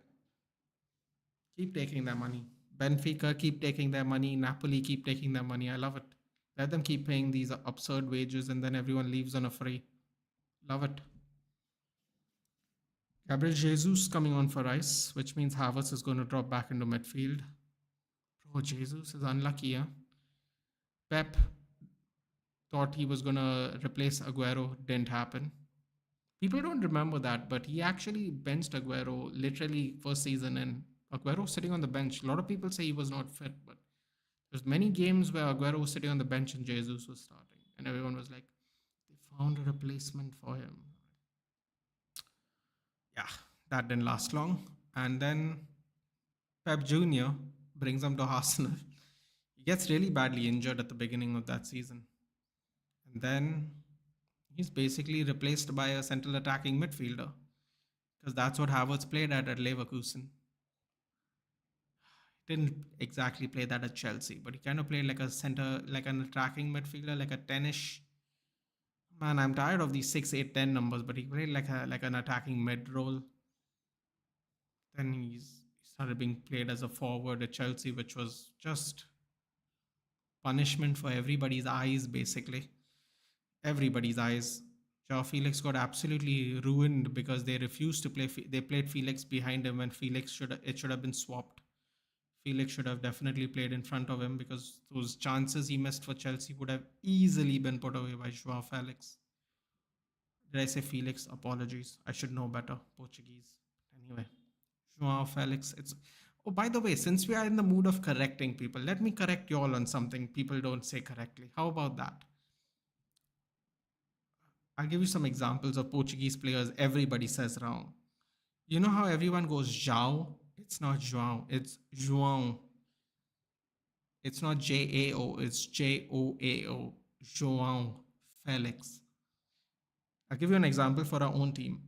A: Keep taking their money. Benfica keep taking their money. Napoli keep taking their money. I love it. Let them keep paying these absurd wages and then everyone leaves on a free. Love it. Gabriel Jesus coming on for Rice, which means Havertz is going to drop back into midfield. Bro, Jesus is unlucky, huh? Pep thought he was going to replace Aguero. Didn't happen. People don't remember that, but he actually benched Aguero literally first season, and Aguero sitting on the bench. A lot of people say he was not fit, but there's many games where Aguero was sitting on the bench and Jesus was starting, and everyone was like, they found a replacement for him. Yeah, that didn't last long. And then Pep Jr. brings him to Arsenal. He gets really badly injured at the beginning of that season. And then he's basically replaced by a central attacking midfielder because that's what Havertz played at Leverkusen. Didn't exactly play that at Chelsea, but he kind of played like a center, like an attacking midfielder, like a 10ish. Man, I'm tired of these 6, 8, 10 numbers, but he played like an attacking mid role. Then he started being played as a forward at Chelsea, which was just punishment for everybody's eyes, basically. Everybody's eyes. Joao Felix got absolutely ruined because they refused to play. They played Felix behind him when Felix should have been swapped. Felix should have definitely played in front of him because those chances he missed for Chelsea would have easily been put away by Joao Felix. Did I say Felix? Apologies. I should know better. Portuguese. Anyway, Joao Felix. It's. Oh, by the way, since we are in the mood of correcting people, let me correct you all on something people don't say correctly. How about that? I'll give you some examples of Portuguese players everybody says wrong. You know how everyone goes João? It's not João, it's João. It's not Jao, it's Joao. João Felix. I'll give you an example for our own team.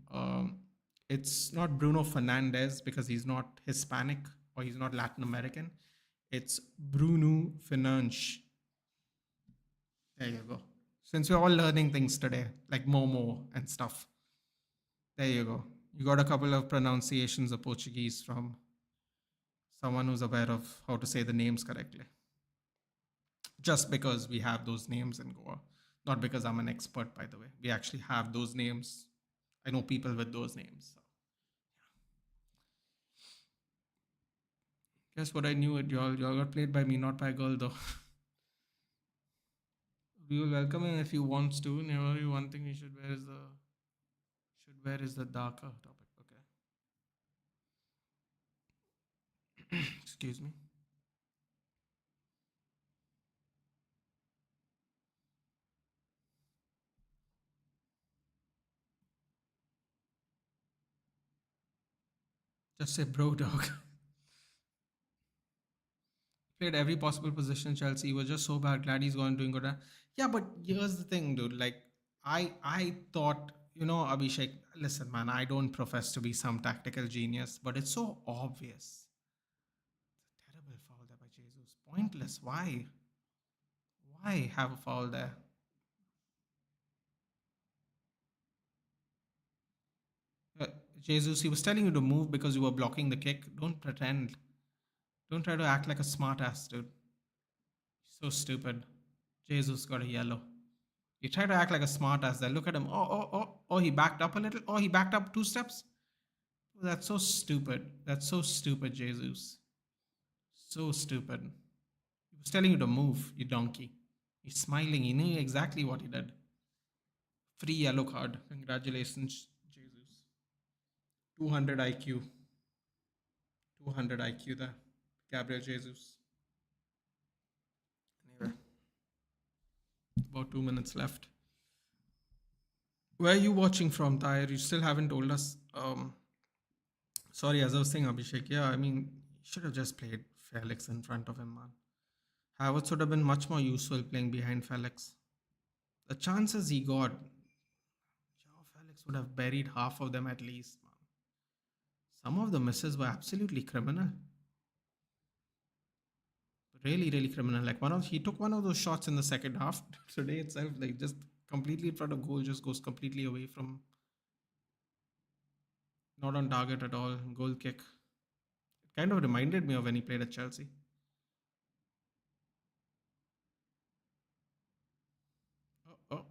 A: It's not Bruno Fernandez because he's not Hispanic or he's not Latin American. It's Bruno Fernandes. There you go. Since we're all learning things today, like Momo and stuff. There you go. You got a couple of pronunciations of Portuguese from someone who's aware of how to say the names correctly. Just because we have those names in Goa. Not because I'm an expert, by the way. We actually have those names. I know people with those names. So. Guess what I knew it, y'all. Y'all got played by me, not by a girl, though. We will welcome him if he wants to. Never one thing he should wear is the darker topic. Okay. Excuse me. Just say bro dog. Played every possible position in Chelsea. He was just so bad. Glad he's gone doing good. Yeah, but here's the thing, dude. Like, I thought, Abhishek, listen, man, I don't profess to be some tactical genius, but it's so obvious. It's a terrible foul there by Jesus. Pointless. Why? Why have a foul there? Uh, Jesus, he was telling you to move because you were blocking the kick. Don't pretend. Don't try to act like a smartass, dude. So stupid. Jesus got a yellow. You try to act like a smartass there. Look at him. Oh, he backed up a little. Oh, he backed up 2 steps. That's so stupid. That's so stupid, Jesus. So stupid. He was telling you to move, you donkey. He's smiling. He knew exactly what he did. Free yellow card. Congratulations, Jesus. 200 IQ. 200 IQ there. Gabriel Jesus. Anyway, about 2 minutes left. Where are you watching from, Tyre? You still haven't told us. Sorry, as I was saying, Abhishek. Yeah, I mean, you should have just played Felix in front of him, man. Havertz would have been much more useful playing behind Felix. The chances he got, Joao Felix would have buried half of them at least, man. Some of the misses were absolutely criminal. Really, really criminal. Like he took one of those shots in the second half today itself, like just completely in front of goal, just goes completely away from, not on target at all. Goal kick. It kind of reminded me of when he played at Chelsea. Oh.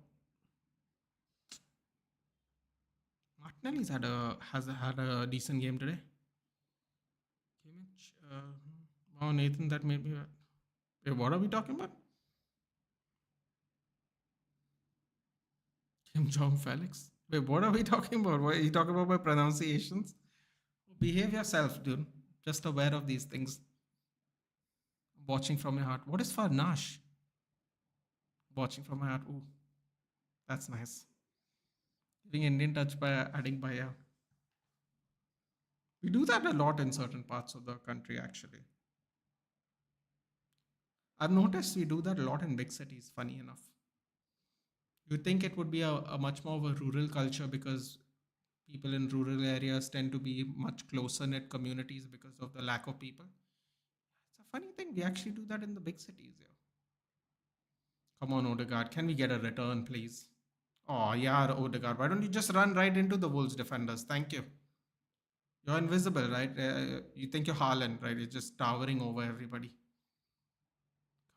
A: Martinelli's has had a decent game today. Kimmich, wow, Nathan, that made me. Wait, what are we talking about? Kim Jong Felix. Wait, what are we talking about? What are you talking about my pronunciations? Behave yourself, dude. Just aware of these things. Watching from your heart. What is for Nash? Watching from my heart. Ooh, that's nice. Giving Indian touch by adding Baya. We do that a lot in certain parts of the country, actually. I've noticed we do that a lot in big cities, funny enough. You'd think it would be a much more of a rural culture because people in rural areas tend to be much closer knit communities because of the lack of people. It's a funny thing. We actually do that in the big cities here. Come on, Odegaard. Can we get a return, please? Oh, yeah, Odegaard. Why don't you just run right into the Wolves defenders? Thank you. You're invisible, right? You think you're Haaland, right? You're just towering over everybody.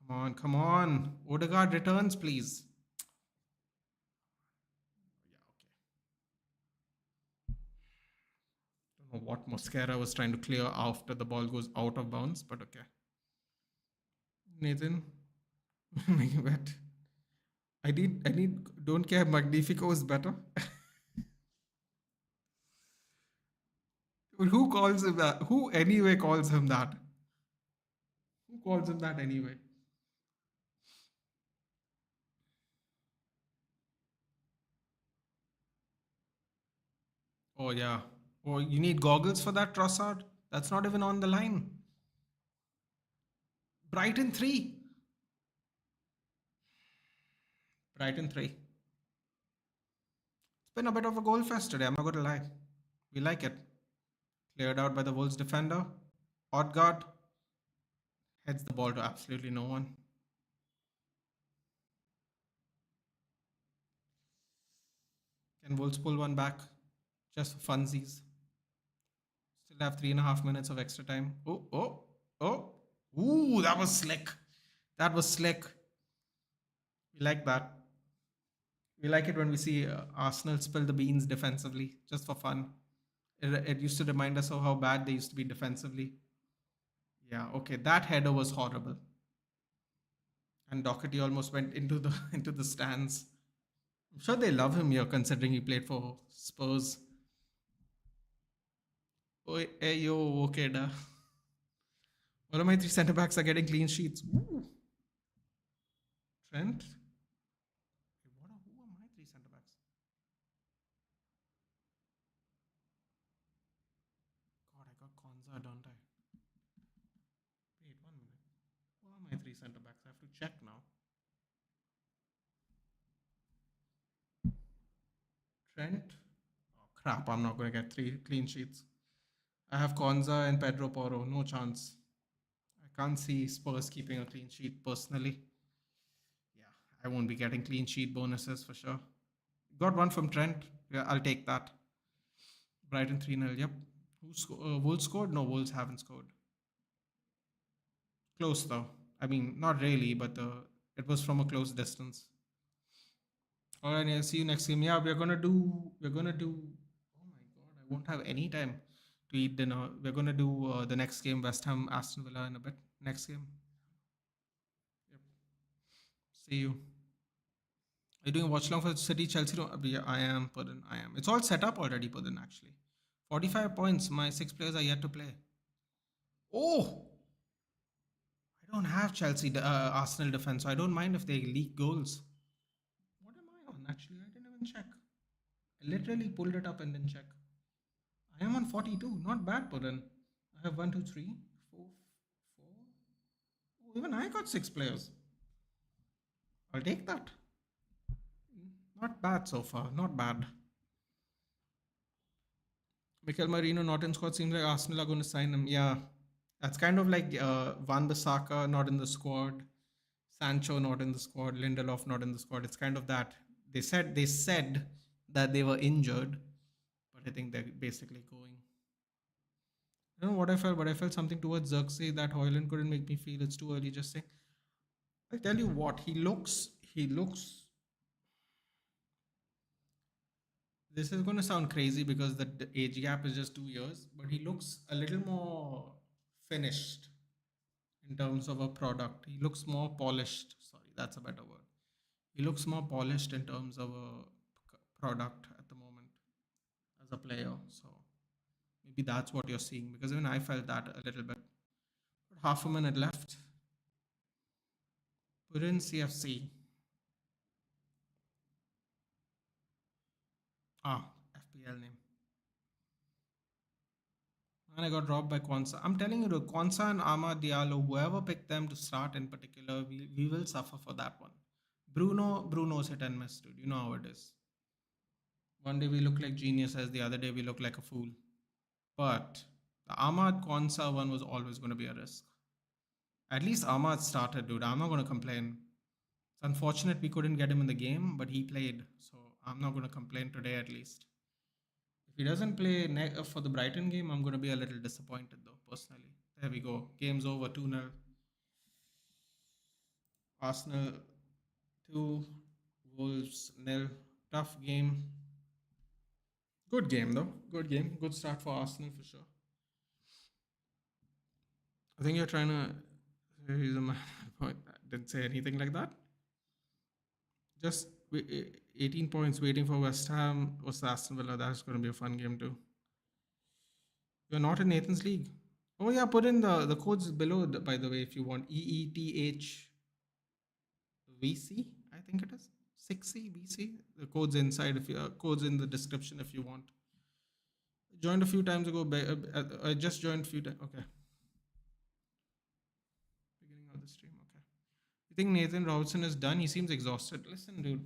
A: Come on, come on. Odegaard returns, please. what Mosquera was trying to clear after the ball goes out of bounds, but okay. Nathan, make a bet. Don't care. Magnifico is better. Who calls him that? Who anyway calls him that? Who calls him that anyway? Oh, yeah. Oh, you need goggles for that, Trossard? That's not even on the line. Brighton 3. Brighton 3. It's been a bit of a goal fest today, I'm not going to lie. We like it. Cleared out by the Wolves defender. Odgaard heads the ball to absolutely no one. Can Wolves pull one back? Just for funsies. Still have 3.5 minutes of extra time. Oh, oh, oh. Ooh, that was slick. That was slick. We like that. We like it when we see Arsenal spill the beans defensively, just for fun. It used to remind us of how bad they used to be defensively. Yeah, okay, that header was horrible. And Doherty almost went into the into the stands. I'm sure they love him here, considering he played for Spurs. Oh, hey, yo, okay, da. All of my three centre backs are getting clean sheets. Ooh. Trent. Who are my three centre backs? God, I got Konza, don't I? Wait 1 minute. Who are my three centre backs? I have to check now. Trent. Oh crap! I'm not going to get three clean sheets. I have Konza and Pedro Porro. No chance. I can't see Spurs keeping a clean sheet personally. Yeah, I won't be getting clean sheet bonuses for sure. Got one from Trent. Yeah, I'll take that. Brighton 3-0. Yep. Wolves scored? No, Wolves haven't scored. Close though. I mean, not really, but it was from a close distance. All right, yeah, see you next game. Yeah, we're gonna do. Oh my god, I won't have any time to eat dinner. We're gonna do the next game, West Ham, Aston Villa, in a bit. Next game. Yep. See you. Are you doing a watch long for City, Chelsea? No, yeah, I am. Pardon, I am. It's all set up already. Pardon, actually. 45 points. My six players are yet to play. Oh, I don't have Chelsea, Arsenal defense, so I don't mind if they leak goals. What am I on? Actually, I didn't even check. I literally pulled it up and then check. I am on 42. Not bad, Puran. I have 1, 2, 3, 4, 4. Oh, even I got six players. I'll take that. Not bad so far. Not bad. Mikel Marino not in squad. Seems like Arsenal are going to sign him. Yeah, that's kind of like Van Bissaka not in the squad, Sancho not in the squad, Lindelof not in the squad. It's kind of that. They said that they were injured, but I think they're basically going. I don't know what I felt, but I felt something towards Xerxes that Hoyland couldn't make me feel. It's too early. Just saying. I'll tell you what, he looks. This is going to sound crazy because the age gap is just 2 years, but he looks a little more finished in terms of a product. He looks more polished. Sorry, that's a better word. He looks more polished in terms of a product at the moment as a player. So maybe that's what you're seeing because even I felt that a little bit. But half a minute left. Put in CFC. FPL name. And I got dropped by Kwanzaa. I'm telling you, Kwanzaa and Ahmad Diallo, whoever picked them to start in particular, we will suffer for that one. Bruno's hit and miss, dude. You know how it is. One day we look like geniuses, the other day we look like a fool. But the Ahmad Kwanzaa one was always going to be a risk. At least Ahmad started, dude. I'm not going to complain. It's unfortunate we couldn't get him in the game, but he played. So I'm not going to complain today at least. If he doesn't play for the Brighton game, I'm going to be a little disappointed though, personally. There we go. Game's over 2-0. Arsenal 2, Wolves nil. Tough game. Good game though. Good game. Good start for Arsenal for sure. I think you're trying to. He's a man. Point. I didn't say anything like that. Just 18 points waiting for West Ham versus Aston Villa. That's going to be a fun game too. You're not in Nathan's league. Oh yeah, put in the codes below. By the way, if you want EETHVC, I think it is 6CVC. The codes inside. If you codes in the description if you want. Joined a few times ago. I just joined a few times. Okay. Beginning of the stream. Okay. You think Nathan Robertson is done? He seems exhausted. Listen, dude.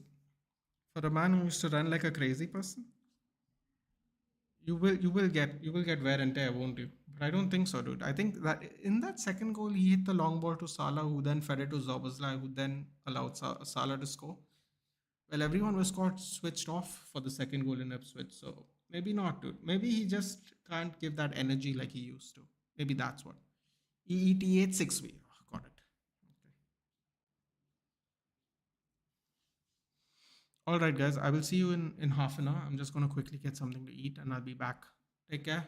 A: For a man who used to run like a crazy person, you will get wear and tear, won't you? But I don't think so, dude. I think that in that second goal, he hit the long ball to Salah, who then fed it to Zobazlai, who then allowed Salah to score. Well, everyone was caught switched off for the second goal in Ipswich, so maybe not, dude. Maybe he just can't give that energy like he used to. Maybe that's what. EET86V. Oh, got it. Okay. All right, guys. I will see you in half an hour. I'm just going to quickly get something to eat and I'll be back. Take care.